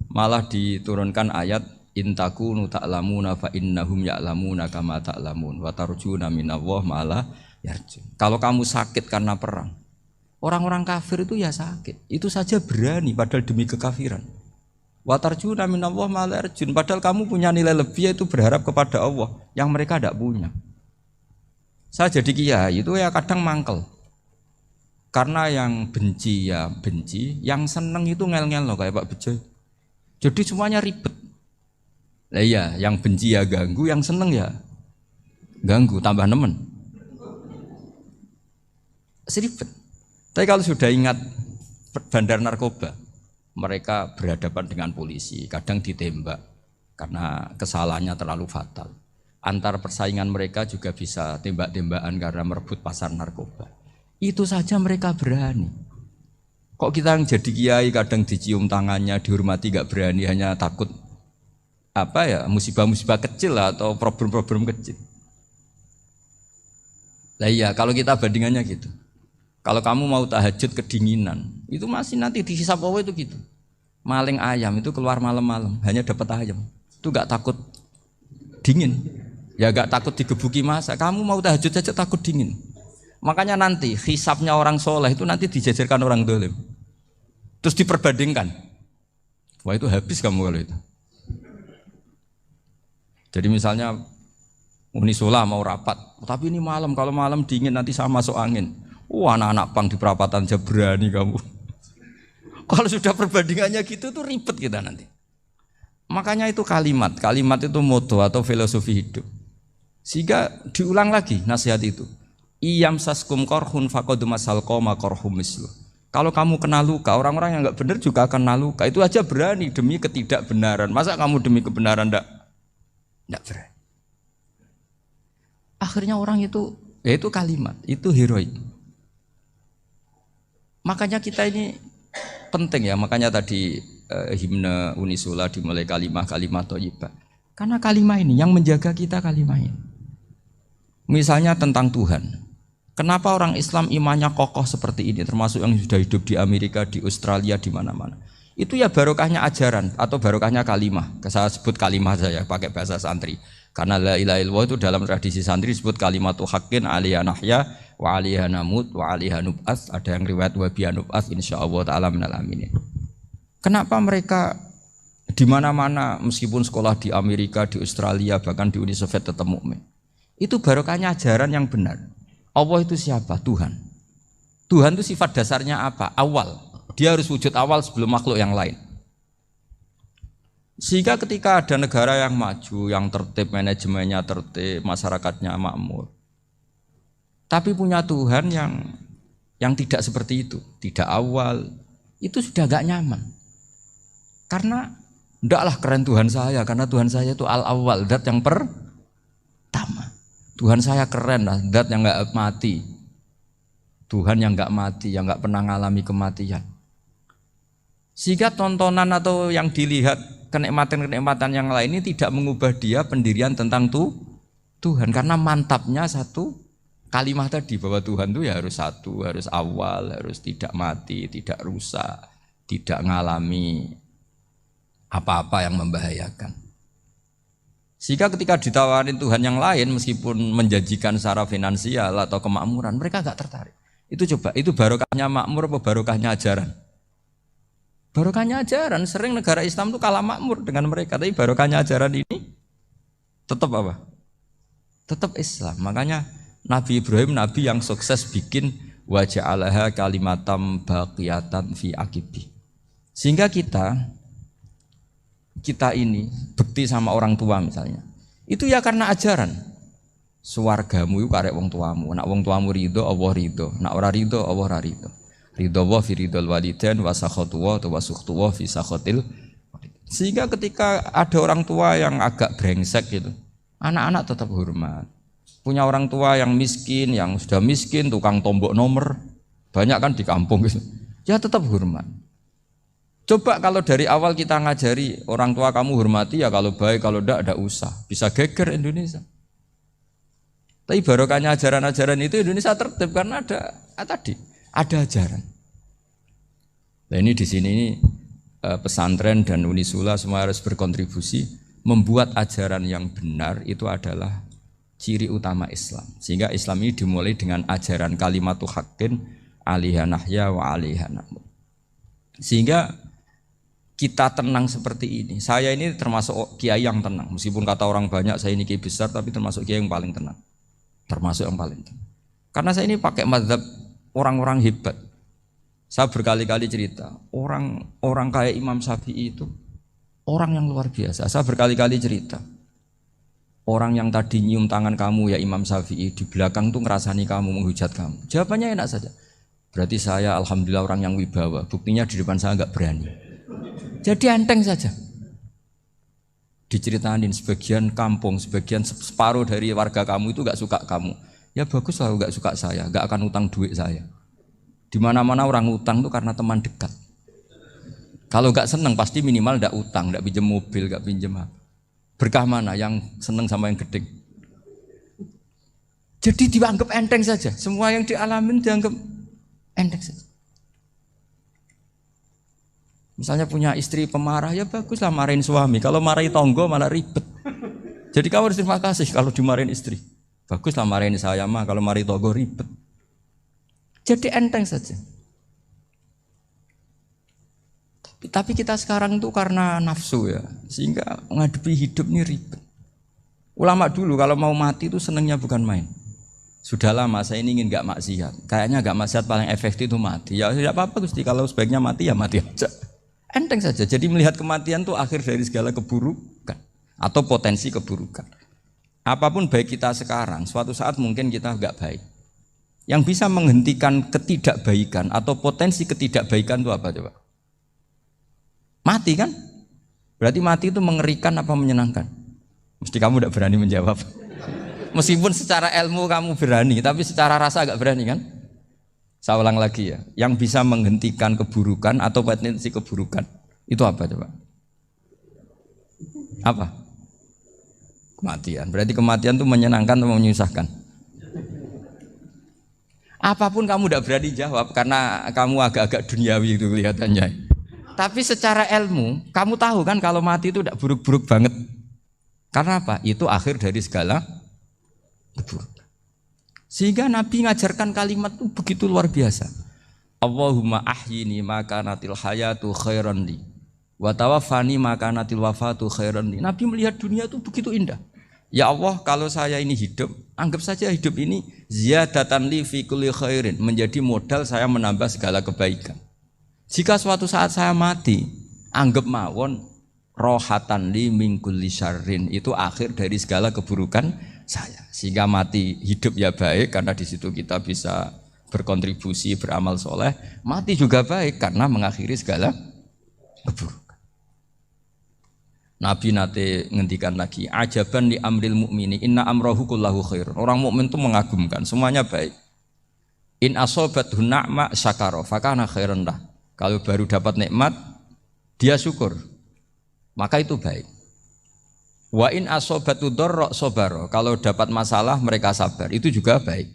Malah diturunkan ayat intakunu ta'lamuna fa innahum ya'lamuna kama ta'lamun wa tarjuna minallah ma'ala yarjun. Kalau kamu sakit karena perang, orang-orang kafir itu ya sakit, itu saja berani padahal demi kekafiran. Wa tarjuna minallah ma'ala yarjun, padahal kamu punya nilai lebih yaitu berharap kepada Allah yang mereka tidak punya. Saya jadi kiai itu ya kadang mangkel. Karena yang benci ya benci, yang seneng itu ngel-ngel loh kayak Pak Bejo. Jadi semuanya ribet. Lah iya, yang benci ya ganggu, yang seneng ya ganggu, tambah nemen. Seribet. Tapi kalau sudah ingat bandar narkoba, mereka berhadapan dengan polisi, kadang ditembak karena kesalahannya terlalu fatal. Antar persaingan mereka juga bisa tembak-tembakan karena merebut pasar narkoba. Itu saja mereka berani. Kok kita yang jadi kiai kadang dicium tangannya, dihormati gak berani, hanya takut apa ya, musibah-musibah kecil lah, atau problem-problem kecil. Lah iya, kalau kita bandingannya gitu. Kalau kamu mau tahajud kedinginan, itu masih nanti dihisab Allah itu gitu. Maling ayam itu keluar malam-malam, hanya dapat ayam. Itu gak takut dingin. Ya gak takut digebuki masa. Kamu mau tahajud saja takut dingin. Makanya nanti hisabnya orang soleh itu nanti dijajarkan orang dolim. Terus diperbandingkan. Wah itu habis kamu kalau itu. Jadi misalnya Unisula mau rapat, tapi ini malam, kalau malam dingin nanti sama masuk angin. Anak-anak pang di perapatan aja berani kamu. Kalau sudah perbandingannya gitu tuh ribet kita nanti. Makanya itu kalimat itu moto atau filosofi hidup. Sehingga diulang lagi nasihat itu. Iyam saskum korhun fakodu masal koma korhum mislu. Kalau kamu kena luka, orang-orang yang nggak benar juga akan kena luka. Itu aja berani demi ketidakbenaran. Masa kamu demi kebenaran nggak berani? Akhirnya orang itu, ya itu kalimat, itu heroik. Makanya kita ini penting ya. Makanya tadi himne Unisula dimulai kalimat thayyibah. Karena kalimat ini yang menjaga kita kalimat ini. Misalnya tentang Tuhan. Kenapa orang Islam imannya kokoh seperti ini, termasuk yang sudah hidup di Amerika, di Australia, di mana-mana. Itu ya barokahnya ajaran atau barokahnya kalimah. Saya sebut kalimah saya pakai bahasa santri. Karena la ilaha illallah itu dalam tradisi santri disebut kalimatu haqqin alaiha nahya wa alaiha namut wa alaiha nub'ats. Ada yang riwayat wa biha nub'ats insyaallah taala minal aminin. Kenapa mereka di mana-mana meskipun sekolah di Amerika, di Australia, bahkan di Uni Soviet tetap mukmin? Itu barokahnya ajaran yang benar. Allah itu siapa? Tuhan. Tuhan itu sifat dasarnya apa? Awal. Dia harus wujud awal sebelum makhluk yang lain. Sehingga ketika ada negara yang maju, yang tertib, manajemennya tertib, masyarakatnya makmur, tapi punya Tuhan yang tidak seperti itu, tidak awal, itu sudah gak nyaman. Karena ndaklah keren Tuhan saya, karena Tuhan saya itu al-awwal, zat yang pertama. Tuhan saya keren lah, zat yang gak mati. Tuhan yang gak mati, yang gak pernah mengalami kematian. Sehingga tontonan atau yang dilihat kenikmatan-kenikmatan yang lain ini tidak mengubah dia pendirian tentang Tuhan. Karena mantapnya satu kalimat tadi, bahwa Tuhan itu ya harus satu, harus awal, harus tidak mati, tidak rusak, tidak mengalami apa-apa yang membahayakan. Sehingga ketika ditawarin Tuhan yang lain, meskipun menjanjikan secara finansial atau kemakmuran, mereka gak tertarik. Itu coba, itu barokahnya makmur apa barokahnya ajaran? Barokahnya ajaran. Sering negara Islam itu kalah makmur dengan mereka, tapi barokahnya ajaran ini tetap apa? Tetap Islam. Makanya Nabi Ibrahim, Nabi yang sukses bikin wa ja'alaha kalimatam baqiyatan fi aqibi. Sehingga kita ini bekti sama orang tua misalnya, itu ya karena ajaran. Suwargamu itu karek wong tuamu. Nak wong tuamu ridho, Allah ridho. Nak ora ridho, Allah ora ridho. Ridho wa fi ridhol walidain wa sakhatu wa sukhtu wa fi sakhatil. Sehingga ketika ada orang tua yang agak brengsek gitu, anak-anak tetap hormat. Punya orang tua yang miskin, yang sudah miskin, tukang tombok nomor, banyak kan di kampung gitu. Ya tetap hormat. Coba kalau dari awal kita ngajari orang tua kamu hormati ya, kalau baik, kalau tidak usah. Bisa geger Indonesia. Tapi barokahnya ajaran-ajaran itu Indonesia tertib karena ada ajaran. Nah ini di sini pesantren dan Unisula semua harus berkontribusi membuat ajaran yang benar itu adalah ciri utama Islam. Sehingga Islam ini dimulai dengan ajaran kalimatu haqqin alaiha nahya wa alaiha namut. Sehingga kita tenang seperti ini. Saya ini termasuk kiai yang tenang. Meskipun kata orang banyak saya ini kiai besar, tapi termasuk kiai yang paling tenang. Termasuk yang paling tenang. Karena saya ini pakai mazhab orang-orang hebat. Saya berkali-kali cerita, orang kayak Imam Syafi'i itu orang yang luar biasa. Saya berkali-kali cerita, orang yang tadi nyium tangan kamu ya Imam Syafi'i, di belakang tuh ngerasani kamu, menghujat kamu. Jawabannya enak saja. Berarti saya alhamdulillah orang yang wibawa. Buktinya di depan saya nggak berani. Jadi enteng saja. Diceritain sebagian kampung, sebagian separuh dari warga kamu itu nggak suka kamu. Ya bagus lah nggak suka saya, nggak akan utang duit saya. Di mana-mana orang utang itu karena teman dekat. Kalau nggak seneng pasti minimal nggak utang, nggak pinjam mobil, nggak pinjam apa. Berkah mana yang seneng sama yang gede. Jadi dianggap enteng saja. Semua yang dialamin dianggap enteng saja. Misalnya punya istri pemarah, ya baguslah marahin suami. Kalau marahin tonggo malah ribet. Jadi kamu harus terima kasih kalau dimarahin istri. Baguslah marahin saya mah, kalau marahin tonggo ribet. Jadi enteng saja. Tapi kita sekarang itu karena nafsu ya, sehingga menghadapi hidup ini ribet. Ulama dulu kalau mau mati itu senengnya bukan main. Sudah lama saya ini ingin gak maksiat. Kayaknya gak maksiat paling efektif itu mati. Ya tidak apa-apa Gusti, kalau sebaiknya mati ya mati aja. Enteng saja. Jadi melihat kematian itu akhir dari segala keburukan atau potensi keburukan. Apapun baik kita sekarang, suatu saat mungkin kita gak baik. Yang bisa menghentikan ketidakbaikan atau potensi ketidakbaikan itu apa coba? Mati kan? Berarti mati itu mengerikan apa menyenangkan? Mesti kamu tidak berani menjawab. Meskipun secara ilmu kamu berani, tapi secara rasa agak berani kan? Saya ulang lagi ya, yang bisa menghentikan keburukan atau potensi keburukan itu apa coba? Apa? Kematian. Berarti kematian itu menyenangkan atau menyusahkan? Apapun kamu tidak berani jawab karena kamu agak-agak duniawi itu kelihatannya. Tapi secara ilmu, kamu tahu kan kalau mati itu tidak buruk-buruk banget. Karena apa? Itu akhir dari segala keburukan. Sehingga Nabi ngajarkan kalimat itu begitu luar biasa. Allahumma ahyini maka natil hayatu khairan li wa tawaffani maka natil wafatu khairan li. Nabi melihat dunia itu begitu indah. Ya Allah, kalau saya ini hidup, anggap saja hidup ini ziyadatan li fi kulli khairin, menjadi modal saya menambah segala kebaikan. Jika suatu saat saya mati, anggap mawon rohatan li min kulli syarrin, itu akhir dari segala keburukan saya. Sehingga mati hidup ya baik karena di situ kita bisa berkontribusi beramal soleh. Mati juga baik karena mengakhiri segala keburukan. Nabi nate ngendikan lagi, ajaban li amril mu'mini inna amrahu kullahu khair. Orang mukmin itu mengagumkan, semuanya baik. In asobathu na'ma syakara fakana khairan lah. Kalau baru dapat nikmat dia syukur, maka itu baik. Wa in asobatu dharra sabara, kalau dapat masalah mereka sabar, itu juga baik.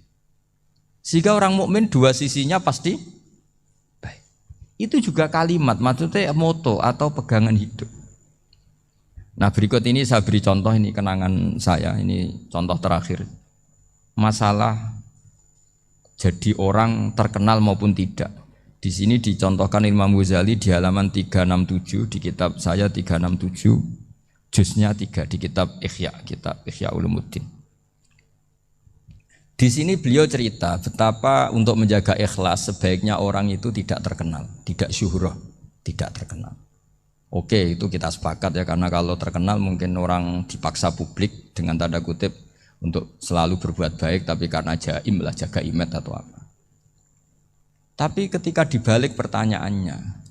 Sehingga orang mukmin dua sisinya pasti baik. Itu juga kalimat, maksudnya moto atau pegangan hidup. Nah berikut ini saya beri contoh, ini kenangan saya, ini contoh terakhir. Masalah jadi orang terkenal maupun tidak. Di sini dicontohkan Imam Ghazali di halaman 367 di kitab saya 367. Juznya 3 di kitab Ihya Ulumuddin. Di sini beliau cerita betapa untuk menjaga ikhlas sebaiknya orang itu tidak terkenal, tidak syuhrah, tidak terkenal. Oke, itu kita sepakat ya, karena kalau terkenal mungkin orang dipaksa publik dengan tanda kutip untuk selalu berbuat baik, tapi karena jaim lah, jaga image atau apa. Tapi ketika dibalik pertanyaannya,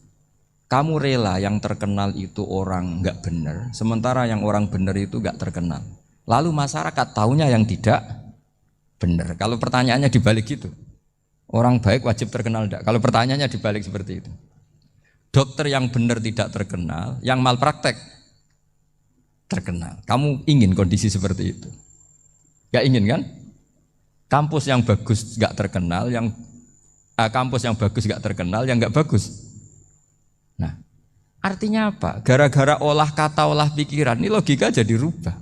kamu rela yang terkenal itu orang nggak benar, sementara yang orang benar itu nggak terkenal. Lalu masyarakat taunya yang tidak benar. Kalau pertanyaannya dibalik gitu, orang baik wajib terkenal enggak? Kalau pertanyaannya dibalik seperti itu, dokter yang benar tidak terkenal, yang malpraktek terkenal. Kamu ingin kondisi seperti itu? Gak ingin kan? Kampus yang bagus gak terkenal, kampus yang bagus gak terkenal, yang gak bagus. Nah, Artinya apa? Gara-gara olah kata, olah pikiran, ini logika jadi rubah.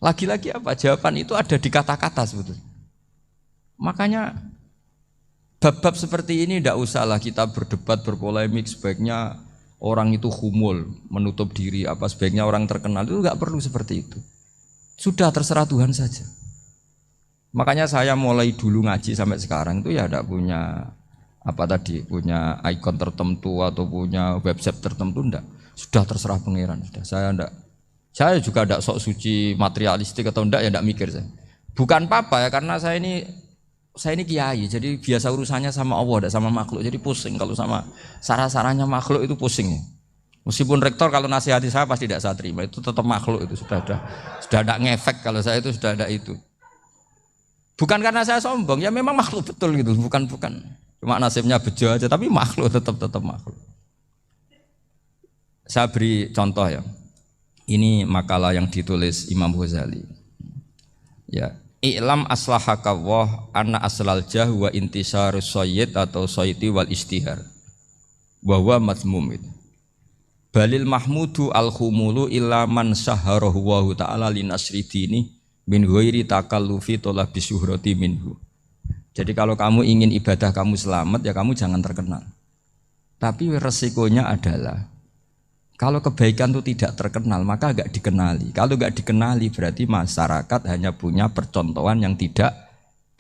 Lagi-lagi apa? Jawaban itu ada di kata-kata sebetulnya. Makanya bab-bab seperti ini tidak usahlah kita berdebat, berpolemik. Sebaiknya orang itu humul, menutup diri. Apa sebaiknya orang terkenal, itu nggak perlu seperti itu. Sudah terserah Tuhan saja. Makanya saya mulai dulu ngaji sampai sekarang itu ya tidak punya punya ikon tertentu atau punya website tertentu, enggak. Sudah terserah pangeran. Sudah saya juga tidak sok suci materialistik atau enggak, ya enggak mikir saya. Bukan apa-apa ya, karena saya ini kiai, jadi biasa urusannya sama Allah, tidak sama makhluk. Jadi pusing kalau sama sarah-sarahnya makhluk itu pusing. Meskipun rektor kalau nasihati saya pasti tidak saya terima, itu tetap makhluk, itu sudah ada ngefek kalau saya itu sudah ada itu. Bukan karena saya sombong, ya memang makhluk betul gitu, bukan. Cuma nasibnya bejo aja, tapi makhluk tetap makhluk. Saya beri contoh ya. Ini makalah yang ditulis Imam Ghazali. Ya, i'lam aslahaka Allah anna aslal jah wa intisarus sayyid atau sayyidi wal istihar. Wa huwa mazmum itu. Balil mahmudu al-khumulu illa man sahharahu wa ta'ala linasri dini min ghairi takallufi talabi syuhrati minhu. Jadi kalau kamu ingin ibadah kamu selamat, ya kamu jangan terkenal. Tapi resikonya adalah kalau kebaikan itu tidak terkenal, maka enggak dikenali. Kalau enggak dikenali berarti masyarakat hanya punya percontohan yang tidak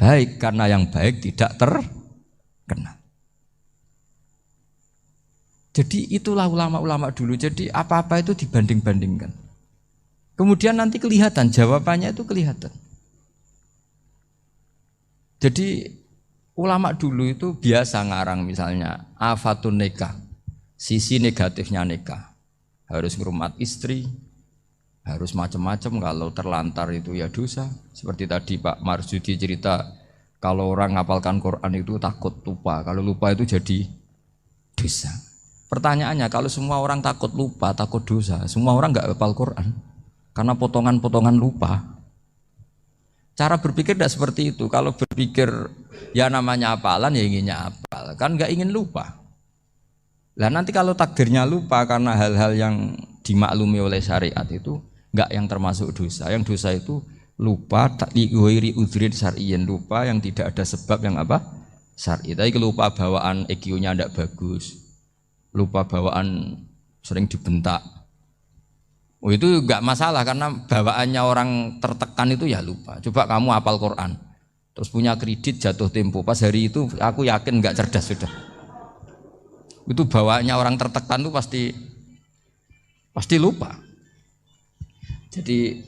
baik, karena yang baik tidak terkenal. Jadi itulah ulama-ulama dulu. Jadi apa-apa itu dibanding-bandingkan. Kemudian nanti kelihatan, jawabannya itu kelihatan. Jadi ulama dulu itu biasa ngarang misalnya afatun nikah, sisi negatifnya nikah, harus ngurmat istri, harus macam-macam, kalau terlantar itu ya dosa. Seperti tadi Pak Marsudi cerita, kalau orang ngapalkan Quran itu takut lupa, kalau lupa itu jadi dosa. Pertanyaannya, kalau semua orang takut lupa, takut dosa, semua orang nggak hafal Quran karena potongan-potongan lupa. Cara berpikir tidak seperti itu. Kalau berpikir ya namanya hafalan, ya inginnya hafal, kan nggak ingin lupa. Lah nanti kalau takdirnya lupa karena hal-hal yang dimaklumi oleh syariat itu nggak yang termasuk dosa. Yang dosa itu lupa liwiri udhrin syar'iyyin, lupa yang tidak ada sebab yang apa? Syar'i. Tapi lupa bawaan EQ-nya tidak bagus, lupa bawaan sering dibentak. Oh itu enggak masalah karena bawaannya orang tertekan itu ya lupa. Coba kamu hafal Quran, terus punya kredit jatuh tempo, pas hari itu aku yakin enggak cerdas sudah. Itu bawaannya orang tertekan itu pasti lupa. Jadi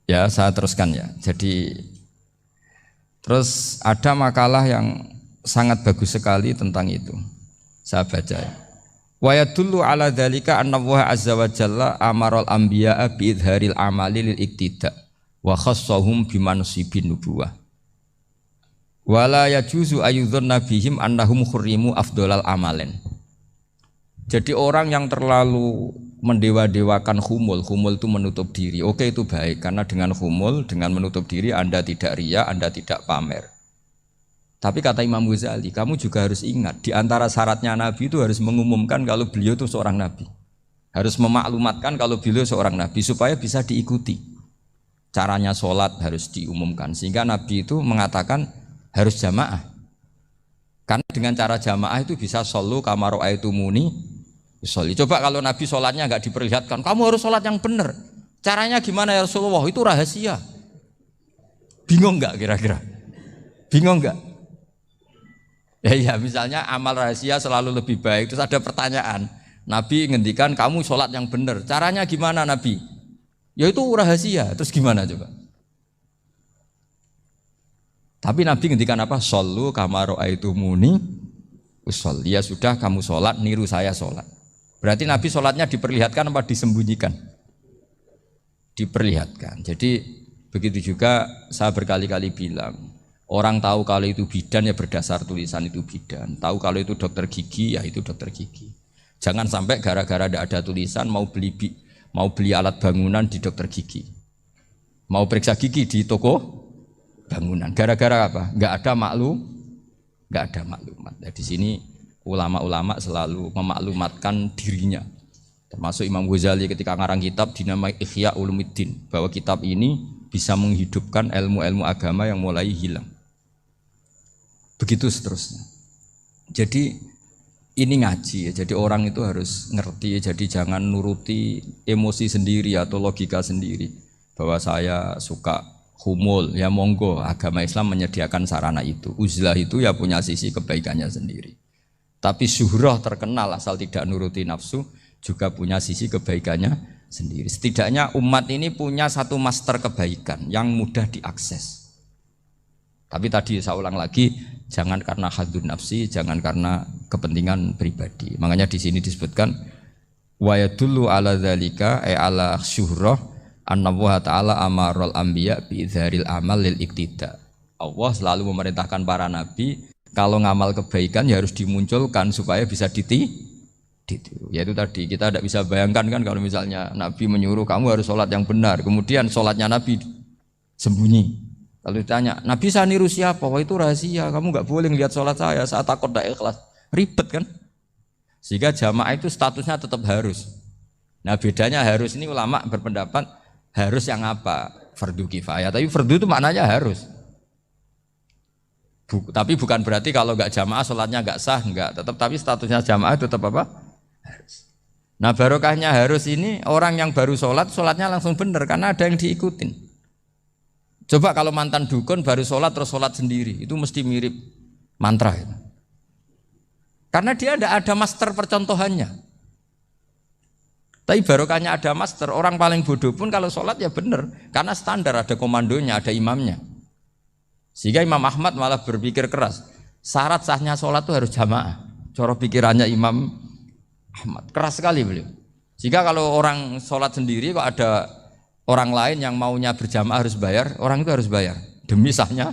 ya saya teruskan ya. Jadi terus ada makalah yang sangat bagus sekali tentang itu. Saya baca ya. Wa yadullu ala dzalika anna Allah azza wa jalla amaral anbiya'a bi idharil amali lil iktida wa khassahum bi mansibin nubuwah. Wa la yajuzu ayyudhanna bihim annahum khurrimu afdhalal amalen. Jadi orang yang terlalu mendewa-dewakan khumul itu menutup diri. Oke, itu baik karena dengan khumul, dengan menutup diri Anda tidak riya, Anda tidak pamer. Tapi kata Imam Ghazali, kamu juga harus ingat, di antara syaratnya Nabi itu harus mengumumkan kalau beliau itu seorang Nabi. Harus memaklumatkan kalau beliau seorang Nabi supaya bisa diikuti. Caranya sholat harus diumumkan, sehingga Nabi itu mengatakan harus jamaah. Karena dengan cara jamaah itu bisa shollu kama ra'aitumuni usolli. Coba kalau Nabi sholatnya enggak diperlihatkan, kamu harus sholat yang benar. Caranya gimana ya Rasulullah? Itu rahasia. Bingung enggak kira-kira? Bingung enggak? Ya misalnya amal rahasia selalu lebih baik. Terus ada pertanyaan, Nabi ngendikan kamu sholat yang benar, caranya gimana Nabi? Ya itu rahasia, terus gimana coba? Tapi Nabi ngendikan apa? Shollu kama ra'aitumuni usolli. Ya sudah, kamu sholat, niru saya sholat. Berarti Nabi sholatnya diperlihatkan apa disembunyikan? Diperlihatkan. Jadi begitu juga saya berkali-kali bilang, orang tahu kalau itu bidan ya berdasar tulisan itu bidan. Tahu kalau itu dokter gigi ya itu dokter gigi. Jangan sampai gara-gara tidak ada tulisan mau beli alat bangunan di dokter gigi, mau periksa gigi di toko bangunan. Gara-gara apa? Nggak ada maklumat. Nah, di sini ulama-ulama selalu memaklumatkan dirinya. Termasuk Imam Ghazali ketika ngarang kitab dinamai Ihya Ulumuddin, bahwa kitab ini bisa menghidupkan ilmu-ilmu agama yang mulai hilang. Begitu seterusnya. Jadi ini ngaji ya, jadi orang itu harus ngerti ya, jadi jangan nuruti emosi sendiri atau logika sendiri. Bahwa saya suka humul, ya monggo, agama Islam menyediakan sarana itu. Uzlah itu ya punya sisi kebaikannya sendiri. Tapi syuhrah terkenal asal tidak nuruti nafsu juga punya sisi kebaikannya sendiri. Setidaknya umat ini punya satu master kebaikan yang mudah diakses. Tapi tadi saya ulang lagi, jangan karena hadun nafsi, jangan karena kepentingan pribadi. Makanya di sini disebutkan wa yadullu ala dzalika ay ala syuhrah anna Allah taala amarul anbiya bi idzharil amal lil iktida. Allah selalu memerintahkan para nabi kalau ngamal kebaikan ya harus dimunculkan supaya bisa ditiru. Yaitu tadi kita tidak bisa bayangkan kan kalau misalnya Nabi menyuruh kamu harus sholat yang benar, kemudian sholatnya Nabi sembunyi. Kalau ditanya, Nabi saya niru siapa? Wah itu rahasia, kamu nggak boleh lihat sholat saya, saat takut tidak ikhlas. Ribet kan? Sehingga jamaah itu statusnya tetap harus. Nah bedanya harus ini ulama berpendapat harus yang apa? Fardu kifayah, tapi fardu itu maknanya harus. Tapi bukan berarti kalau nggak jamaah sholatnya nggak sah, nggak. Tetap tapi statusnya jamaah tetap apa? Harus. Nah barokahnya harus ini orang yang baru sholat, sholatnya langsung benar karena ada yang diikutin. Coba kalau mantan dukun baru sholat terus sholat sendiri, itu mesti mirip mantra ya. Karena dia tidak ada master percontohannya. Tapi barokahnya ada master, orang paling bodoh pun kalau sholat ya benar, karena standar ada komandonya, ada imamnya. Sehingga Imam Ahmad malah berpikir keras, syarat sahnya sholat itu harus jamaah. Cara pikirannya Imam Ahmad keras sekali beliau. Sehingga kalau orang sholat sendiri kok ada orang lain yang maunya berjamaah harus bayar, orang itu harus bayar demi sahnya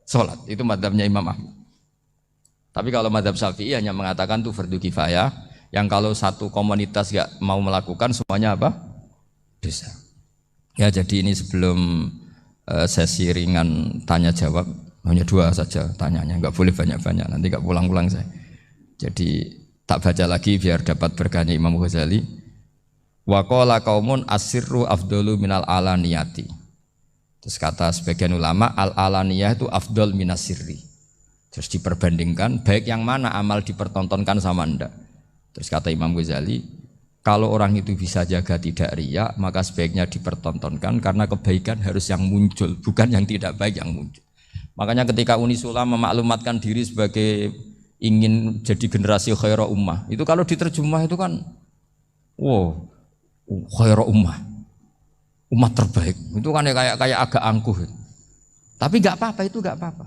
sholat. Itu madzhabnya Imam Ahmad. Tapi kalau madzhab Syafi'i hanya mengatakan itu fardu kifayah, yang kalau satu komunitas gak mau melakukan semuanya apa? Dosa. Ya jadi ini sebelum sesi ringan tanya jawab, hanya 2 saja tanyanya, nggak boleh banyak-banyak, nanti nggak pulang-pulang saya. Jadi tak baca lagi biar dapat berkahnya Imam Ghazali. Wa qala qaumun asirru afdalu minal alaniyati. Terus kata sebagian ulama al alaniyah itu afdal minas sirri. Terus diperbandingkan baik yang mana amal dipertontonkan sama anda. Terus kata Imam Ghazali, kalau orang itu bisa jaga tidak riya, maka sebaiknya dipertontonkan karena kebaikan harus yang muncul, bukan yang tidak baik yang muncul. Makanya ketika Unisula memaklumatkan diri sebagai ingin jadi generasi khairah ummah, itu kalau diterjemah itu kan wow, khairah ummah, umat terbaik. Itu kan kayak agak angkuh. Tapi nggak apa-apa, itu nggak apa-apa.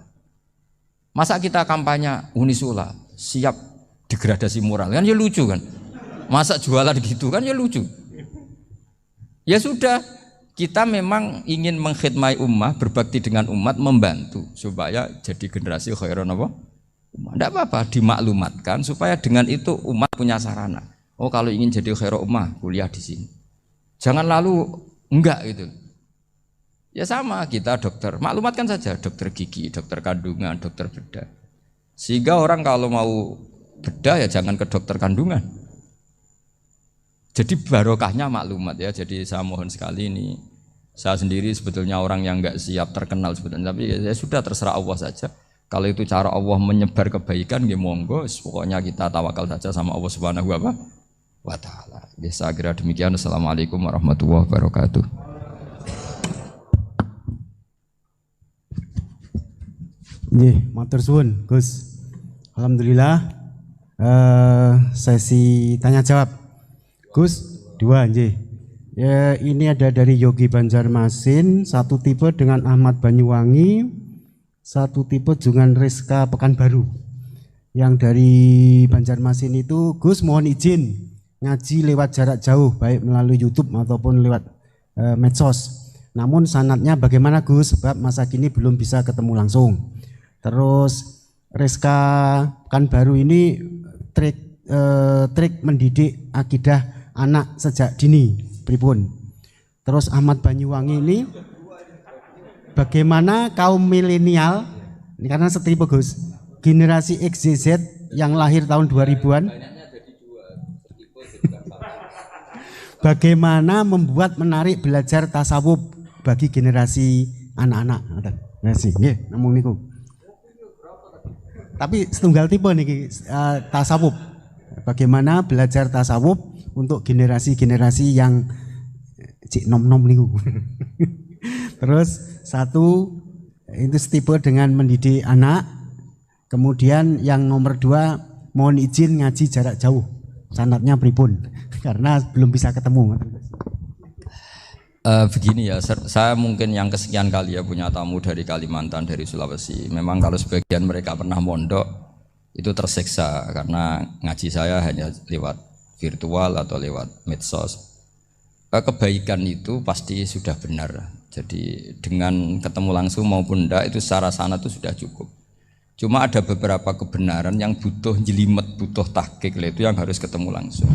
Masa kita kampanye Unisula siap degradasi moral, kan ya lucu kan. Masa jualan gitu kan ya lucu. Ya sudah, kita memang ingin mengkhidmati ummah, berbakti dengan umat, membantu supaya jadi generasi khairan apa? Ummah. Tidak apa-apa, dimaklumatkan supaya dengan itu umat punya sarana. Oh kalau ingin jadi khairan ummah, kuliah di sini. Jangan lalu enggak gitu. Ya sama kita dokter, maklumatkan saja dokter gigi, dokter kandungan, dokter bedah. Sehingga orang kalau mau bedah ya jangan ke dokter kandungan. Jadi barokahnya maklumat ya. Jadi saya mohon sekali ini, saya sendiri sebetulnya orang yang enggak siap terkenal sebetulnya, tapi ya sudah terserah Allah saja. Kalau itu cara Allah menyebar kebaikan, ya monggo. Pokoknya kita tawakal saja sama Allah Subhanahu wa Ta'ala. Saya kira demikian. Assalamualaikum warahmatullahi wabarakatuh. Nggih, matur suwun, Gus. Alhamdulillah sesi tanya jawab. Gus, 2 nggih. Ya, ini ada dari Yogi Banjarmasin, satu tipe dengan Ahmad Banyuwangi, satu tipe dengan Rizka Pekanbaru. Yang dari Banjarmasin itu, Gus mohon izin ngaji lewat jarak jauh, baik melalui YouTube ataupun lewat medsos. Namun sanadnya bagaimana Gus? Sebab masa kini belum bisa ketemu langsung. Terus Rizka Pekanbaru ini trik mendidik akidah anak sejak dini, pripun. Terus Ahmad Banyuwangi ini bagaimana kaum milenial, ini karena setipe Gus, generasi XYZ yang lahir tahun 2000-an. Bagaimana membuat menarik belajar tasawuf bagi generasi anak-anak. Nggih, namung niku. Tapi setunggal tipe niki tasawuf. Bagaimana belajar tasawuf untuk generasi-generasi yang cik nom-nom niku. Terus satu itu tipe dengan mendidik anak. Kemudian yang nomor 2 mohon izin ngaji jarak jauh. Sanatnya pripun? Karena belum bisa ketemu. Begini ya, saya mungkin yang kesekian kali ya punya tamu dari Kalimantan, dari Sulawesi. Memang kalau sebagian mereka pernah mondok itu tersiksa karena ngaji saya hanya lewat virtual atau lewat medsos. Kebaikan itu pasti sudah benar. Jadi dengan ketemu langsung maupun enggak itu secara sanad itu sudah cukup. Cuma ada beberapa kebenaran yang butuh jelimet, butuh tahqiq, itu yang harus ketemu langsung.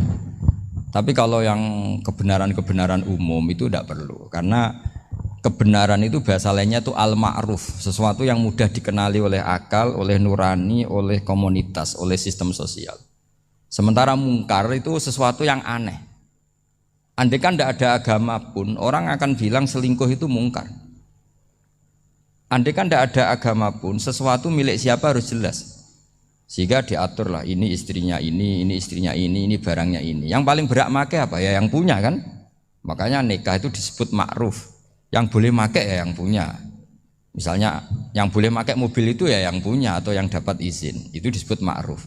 Tapi kalau yang kebenaran-kebenaran umum itu tidak perlu, karena kebenaran itu bahasa lainnya itu al-ma'ruf, sesuatu yang mudah dikenali oleh akal, oleh nurani, oleh komunitas, oleh sistem sosial. Sementara mungkar itu sesuatu yang aneh. Andai kan tidak ada agama pun, orang akan bilang selingkuh itu mungkar. Andai kan tidak ada agama pun, sesuatu milik siapa harus jelas. Sehingga diaturlah ini istrinya ini istrinya ini barangnya ini. Yang paling berhak make apa ya yang punya kan. Makanya nikah itu disebut ma'ruf. Yang boleh make ya yang punya. Misalnya yang boleh make mobil itu ya yang punya atau yang dapat izin. Itu disebut ma'ruf.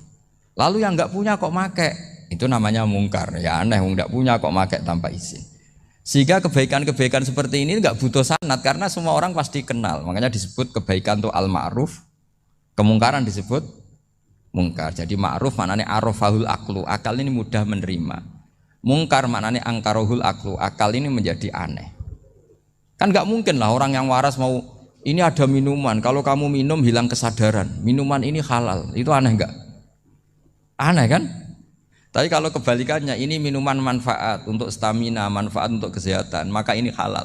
Lalu yang nggak punya kok make, itu namanya mungkar. Ya aneh, yang nggak punya kok make tanpa izin. Sehingga kebaikan-kebaikan seperti ini nggak butuh sanad karena semua orang pasti kenal. Makanya disebut kebaikan itu al-ma'ruf, kemungkaran disebut mungkar. Jadi ma'ruf maknanya arafahul aklu, akal ini mudah menerima. Mungkar maknanya angkarohul aklu, akal ini menjadi aneh. Kan nggak mungkin lah orang yang waras mau ini ada minuman, kalau kamu minum hilang kesadaran, minuman ini halal, itu aneh nggak? Aneh kan? Tapi kalau kebalikannya ini minuman manfaat untuk stamina, manfaat untuk kesehatan, maka ini halal.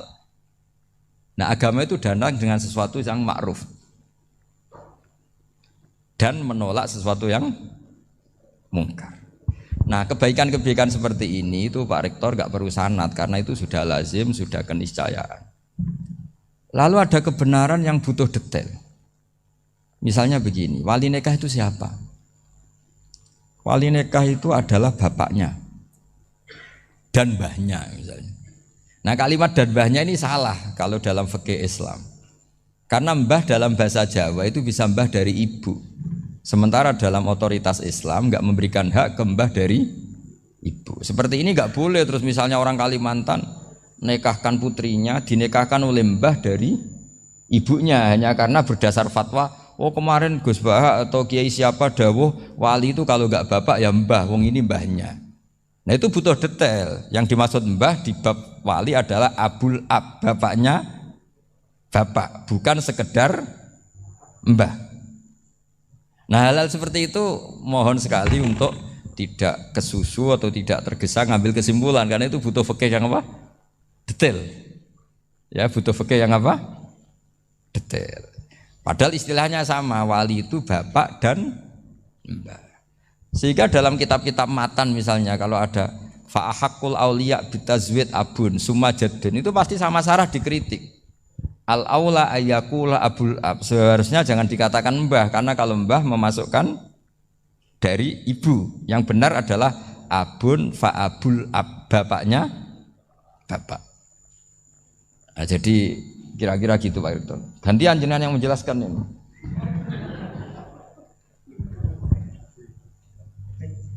Nah agama itu datang dengan sesuatu yang ma'ruf dan menolak sesuatu yang mungkar. Nah kebaikan-kebaikan seperti ini itu Pak Rektor gak perlu sanad karena itu sudah lazim, sudah keniscayaan. Lalu ada kebenaran yang butuh detail. Misalnya begini, wali nikah itu siapa? Wali nikah itu adalah bapaknya dan mbahnya misalnya. Nah kalimat dan mbahnya ini salah kalau dalam fikih Islam. Karena mbah dalam bahasa Jawa itu bisa mbah dari ibu. Sementara dalam otoritas Islam nggak memberikan hak ke mbah dari ibu. Seperti ini nggak boleh. Terus misalnya orang Kalimantan nikahkan putrinya dinikahkan oleh mbah dari ibunya hanya karena berdasar fatwa. Oh kemarin Gus Bah atau Kiai siapa dawuh wali itu kalau nggak bapak ya mbah, wong ini mbahnya. Nah itu butuh detail. Yang dimaksud mbah di bab wali adalah abul ab, bapaknya bapak, bukan sekedar mbah. Nah hal-hal seperti itu mohon sekali untuk tidak kesusu atau tidak tergesa ngambil kesimpulan karena itu butuh fikih yang apa? Detail. Ya butuh fikih yang apa? Detail. Padahal istilahnya sama, wali itu bapak dan mbah. Sehingga dalam kitab-kitab matan misalnya kalau ada fa'ahakul auliya bitazwid abun summa jaddun itu pasti sama sarah dikritik. Al-aula ayyakula abul ab, seharusnya jangan dikatakan mbah karena kalau mbah memasukkan dari ibu. Yang benar adalah abun fa'abul ab, bapaknya bapak. Nah, jadi kira-kira gitu Pak Irton. Gantian jenengan yang menjelaskan ini.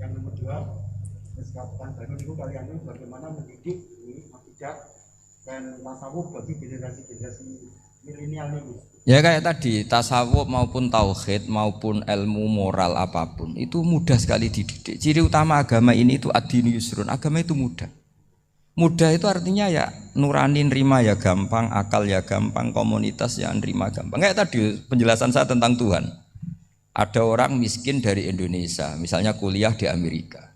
Yang nomor 2, Rizkatan Banu itu kalian bagaimana mendidik ini akidah dan tasawuf bagi generasi-generasi milenial ini. Ya kayak tadi, tasawuf maupun tauhid maupun ilmu moral apapun itu mudah sekali dididik. Ciri utama agama ini itu ad-dinu yusrun, agama itu mudah. Mudah itu artinya ya nurani nerima ya gampang, akal ya gampang, komunitas ya nerima gampang. Kayak tadi penjelasan saya tentang Tuhan. Ada orang miskin dari Indonesia, misalnya kuliah di Amerika.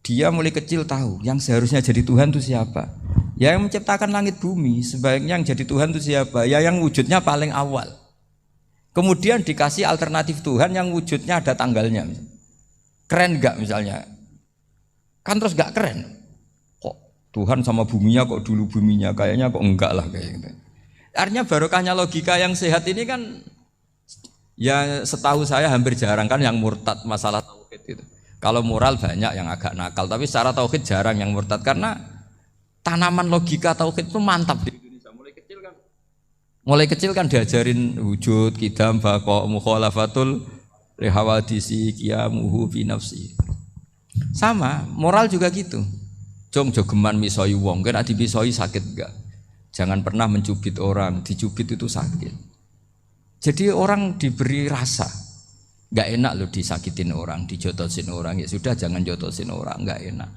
Dia mulai kecil tahu yang seharusnya jadi Tuhan itu siapa. Ya yang menciptakan langit bumi, sebaiknya yang jadi Tuhan itu siapa? Ya yang wujudnya paling awal. Kemudian dikasih alternatif Tuhan yang wujudnya ada tanggalnya. Keren nggak misalnya? Kan terus nggak keren. Kok Tuhan sama buminya kok dulu buminya, kayaknya kok enggak lah kayak gitu. Artinya barokahnya logika yang sehat ini kan ya setahu saya hampir jarang kan yang murtad masalah tauhid itu. Kalau moral banyak yang agak nakal, tapi secara tauhid jarang yang murtad karena tanaman logika tauhid itu mantap di Indonesia. Mulai kecil kan diajarin wujud, qidam, baqa, mukhalafatul lihawadisi, qiyamuhu fi nafsi. Sama, moral juga gitu. Jong jogeman misoi wong, kan dipisoi sakit enggak? Jangan pernah mencubit orang, dicubit itu sakit. Jadi orang diberi rasa, enggak enak loh disakitin orang, dijotosin orang, ya sudah jangan jotosin orang, enggak enak.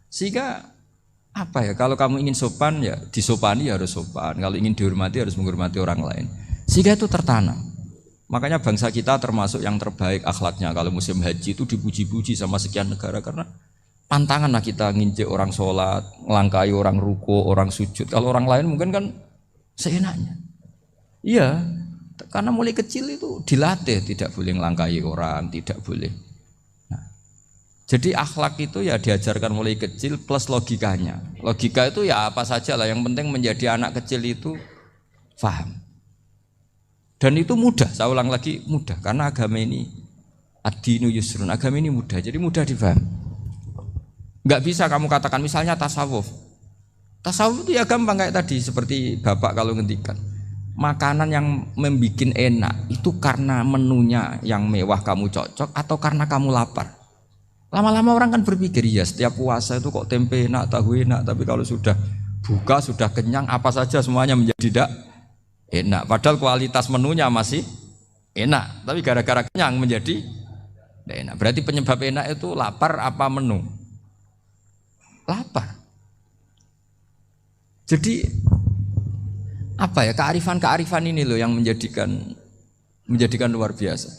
Sehingga apa ya, kalau kamu ingin sopan ya disopani ya harus sopan, kalau ingin dihormati harus menghormati orang lain. Sehingga itu tertanam. Makanya bangsa kita termasuk yang terbaik akhlaknya. Kalau musim haji itu dipuji-puji sama sekian negara karena pantangan lah kita nginjek orang sholat, melangkai orang ruko, orang sujud. Kalau orang lain mungkin kan seenaknya. Iya, karena mulai kecil itu dilatih tidak boleh melangkai orang, tidak boleh. Nah, jadi akhlak itu ya diajarkan mulai kecil plus logikanya. Logika itu ya apa saja lah, yang penting menjadi anak kecil itu paham. Dan itu mudah, saya ulang lagi mudah, karena agama ini ad-dinu yusrun, agama ini mudah, jadi mudah difahami. Enggak bisa kamu katakan misalnya tasawuf. Tasawuf itu ya gampang kayak tadi, seperti Bapak kalau ngendikan. Makanan yang membikin enak itu karena menunya yang mewah kamu cocok atau karena kamu lapar. Lama-lama orang kan berpikir, ya setiap puasa itu kok tempe enak, tahu enak, tapi kalau sudah buka, sudah kenyang, apa saja semuanya menjadi tidak enak, padahal kualitas menunya masih enak, tapi gara-gara kenyang menjadi tidak enak. Berarti penyebab enak itu lapar apa menu? Lapar. Jadi apa ya, kearifan ini loh yang menjadikan luar biasa.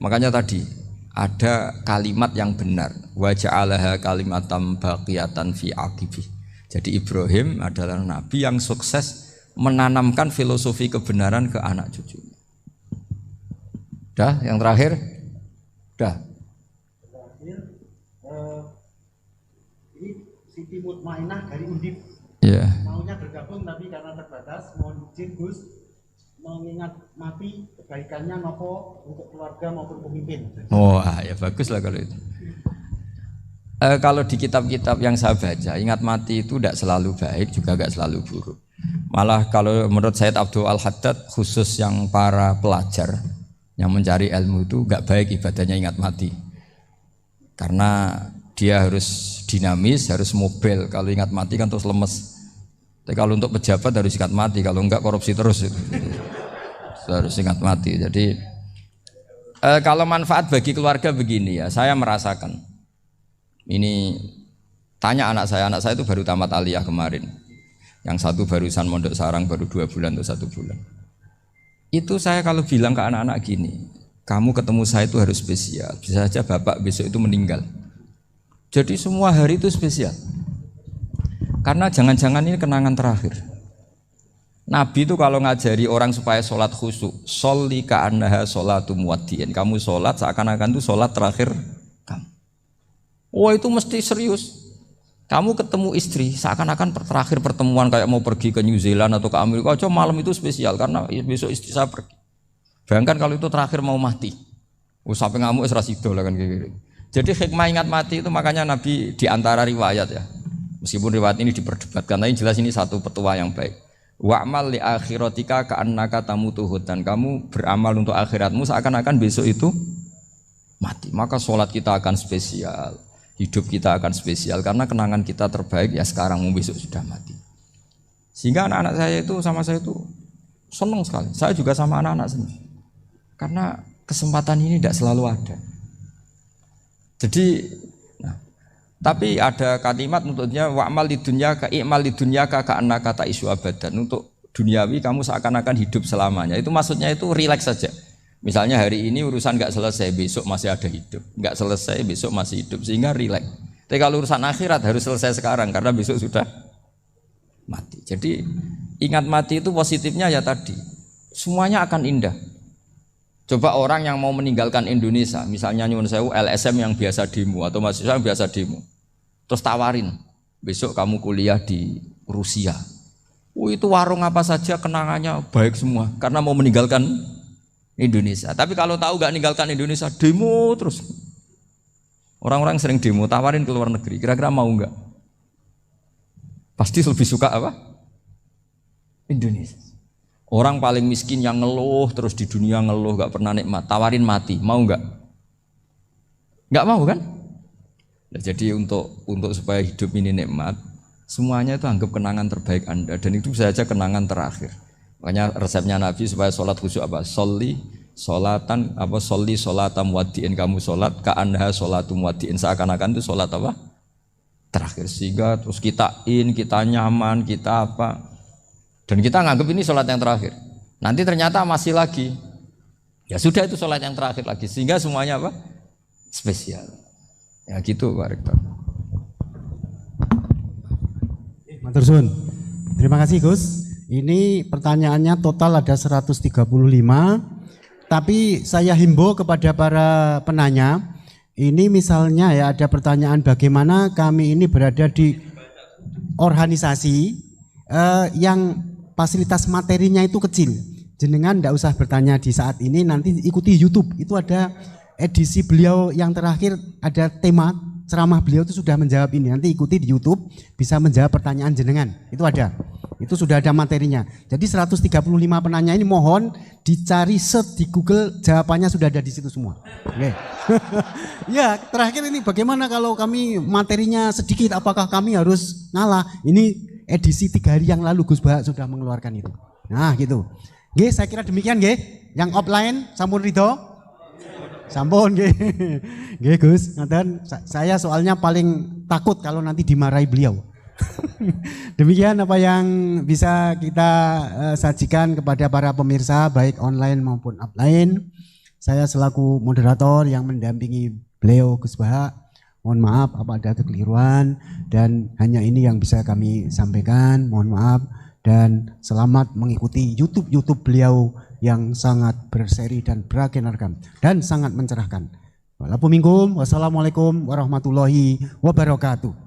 Makanya tadi ada kalimat yang benar, wa ja'alaha kalimatam baqiyatan fi aqibih. Jadi Ibrahim adalah nabi yang sukses menanamkan filosofi kebenaran ke anak cucunya. Dah, yang terakhir, dah. Ini Siti Mutmainah dari Undip. Yeah. Maunya bergabung tapi karena terbatas, mohon izin Gus mengingat mati kebaikannya nopo untuk keluarga maupun pemimpin. Oh ya bagus lah kalau itu. Kalau di kitab-kitab yang saya baca, ingat mati itu tidak selalu baik juga tidak selalu buruk. Malah kalau menurut Sayyid Abdul Al-Haddad, khusus yang para pelajar yang mencari ilmu itu enggak baik ibadahnya ingat mati. Karena dia harus dinamis, harus mobil. Kalau ingat mati kan terus lemes. Tapi kalau untuk pejabat harus ingat mati, kalau enggak korupsi terus. Harus ingat mati. Jadi kalau manfaat bagi keluarga begini ya, saya merasakan. Ini tanya anak saya itu baru tamat aliyah kemarin. Yang satu barusan mondok sarang baru 2 bulan atau 1 bulan. Itu saya kalau bilang ke anak-anak gini, kamu ketemu saya itu harus spesial. Bisa saja bapak besok itu meninggal. Jadi semua hari itu spesial. Karena jangan-jangan ini kenangan terakhir. Nabi itu kalau ngajari orang supaya sholat khusyuk, sholli ka'annaha sholatu muwaddi'in. Kamu sholat seakan-akan itu sholat terakhir kamu. Oh itu mesti serius. Kamu ketemu istri seakan-akan terakhir pertemuan kayak mau pergi ke New Zealand atau ke Amerika aja, malam itu spesial karena besok istri saya pergi. Bayangkan kalau itu terakhir mau mati, sampai ngamuk serasido lah kan gitu. Jadi hikmah ingat mati itu makanya Nabi diantara riwayat ya, meskipun riwayat ini diperdebatkan, tapi jelas ini satu petua yang baik. Wa'mal li akhiratika ka'annaka tamutu hudan. Kamu beramal untuk akhiratmu seakan-akan besok itu mati. Maka sholat kita akan spesial. Hidup kita akan spesial karena kenangan kita terbaik ya sekarang, besok sudah mati. Sehingga anak-anak saya itu sama saya itu senang sekali. Saya juga sama anak-anak senang. Karena kesempatan ini tidak selalu ada. Jadi, tapi ada kalimat untuknya wa'mal lidunyaka i'mal lidunyaka ka'annaka ta'isu abadan. Untuk duniawi kamu seakan-akan hidup selamanya. Itu maksudnya itu rileks saja. Misalnya hari ini urusan nggak selesai, besok masih ada hidup. Nggak selesai, besok masih hidup, sehingga rileks. Tapi kalau urusan akhirat harus selesai sekarang karena besok sudah mati. Jadi ingat mati itu positifnya ya tadi, semuanya akan indah. Coba orang yang mau meninggalkan Indonesia, misalnya nyuwun sewu LSM yang biasa demo atau mahasiswa yang biasa demo, terus tawarin, besok kamu kuliah di Rusia. Itu warung apa saja kenangannya baik semua, karena mau meninggalkan Indonesia. Tapi kalau tahu gak meninggalkan Indonesia, demo terus. Orang-orang sering demo, tawarin ke luar negeri, kira-kira mau nggak? Pasti lebih suka apa? Indonesia. Orang paling miskin yang ngeluh terus di dunia ngeluh gak pernah nikmat, tawarin mati, mau nggak? Nggak mau kan? Nah, jadi untuk supaya hidup ini nikmat, semuanya itu anggap kenangan terbaik Anda, dan itu bisa saja kenangan terakhir. Makanya resepnya Nabi supaya sholat khusyuk apa? Sholli sholatam wadiin, kamu sholat ka'anha sholatum wadiin, seakan-akan itu sholat apa? Terakhir, sehingga terus kita nyaman, kita apa? Dan kita nganggap ini sholat yang terakhir. Nanti ternyata masih lagi. Ya sudah, itu sholat yang terakhir lagi. Sehingga semuanya apa? Spesial. Ya gitu Pak Rektor. Matur suwun. Terima kasih Gus. Ini pertanyaannya total ada 135. Tapi saya himbau kepada para penanya. Ini misalnya ya ada pertanyaan bagaimana kami ini berada di organisasi yang fasilitas materinya itu kecil. Jenengan tidak usah bertanya di saat ini, nanti ikuti YouTube. Itu ada edisi beliau yang terakhir, ada tema ceramah beliau itu sudah menjawab ini. Nanti ikuti di YouTube, bisa menjawab pertanyaan jenengan. Itu ada. Itu sudah ada materinya. Jadi 135 penanya ini mohon dicari search di Google, jawabannya sudah ada di situ semua. Oke. Ya, terakhir ini bagaimana kalau kami materinya sedikit, apakah kami harus ngalah? Ini edisi 3 hari yang lalu Gus Bahak sudah mengeluarkan itu. Nah gitu. Nggih, saya kira demikian nggih. Yang offline sampun ridho? Sampun nggih. Nggih Gus, ngaten saya soalnya paling takut kalau nanti dimarahi beliau. Demikian apa yang bisa kita sajikan kepada para pemirsa baik online maupun offline. Saya selaku moderator yang mendampingi beliau Gus Bahak, mohon maaf apa ada kekeliruan, dan hanya ini yang bisa kami sampaikan. Mohon maaf dan selamat mengikuti YouTube beliau yang sangat berseri dan beragenarkan dan sangat mencerahkan. Wassalamualaikum warahmatullahi wabarakatuh.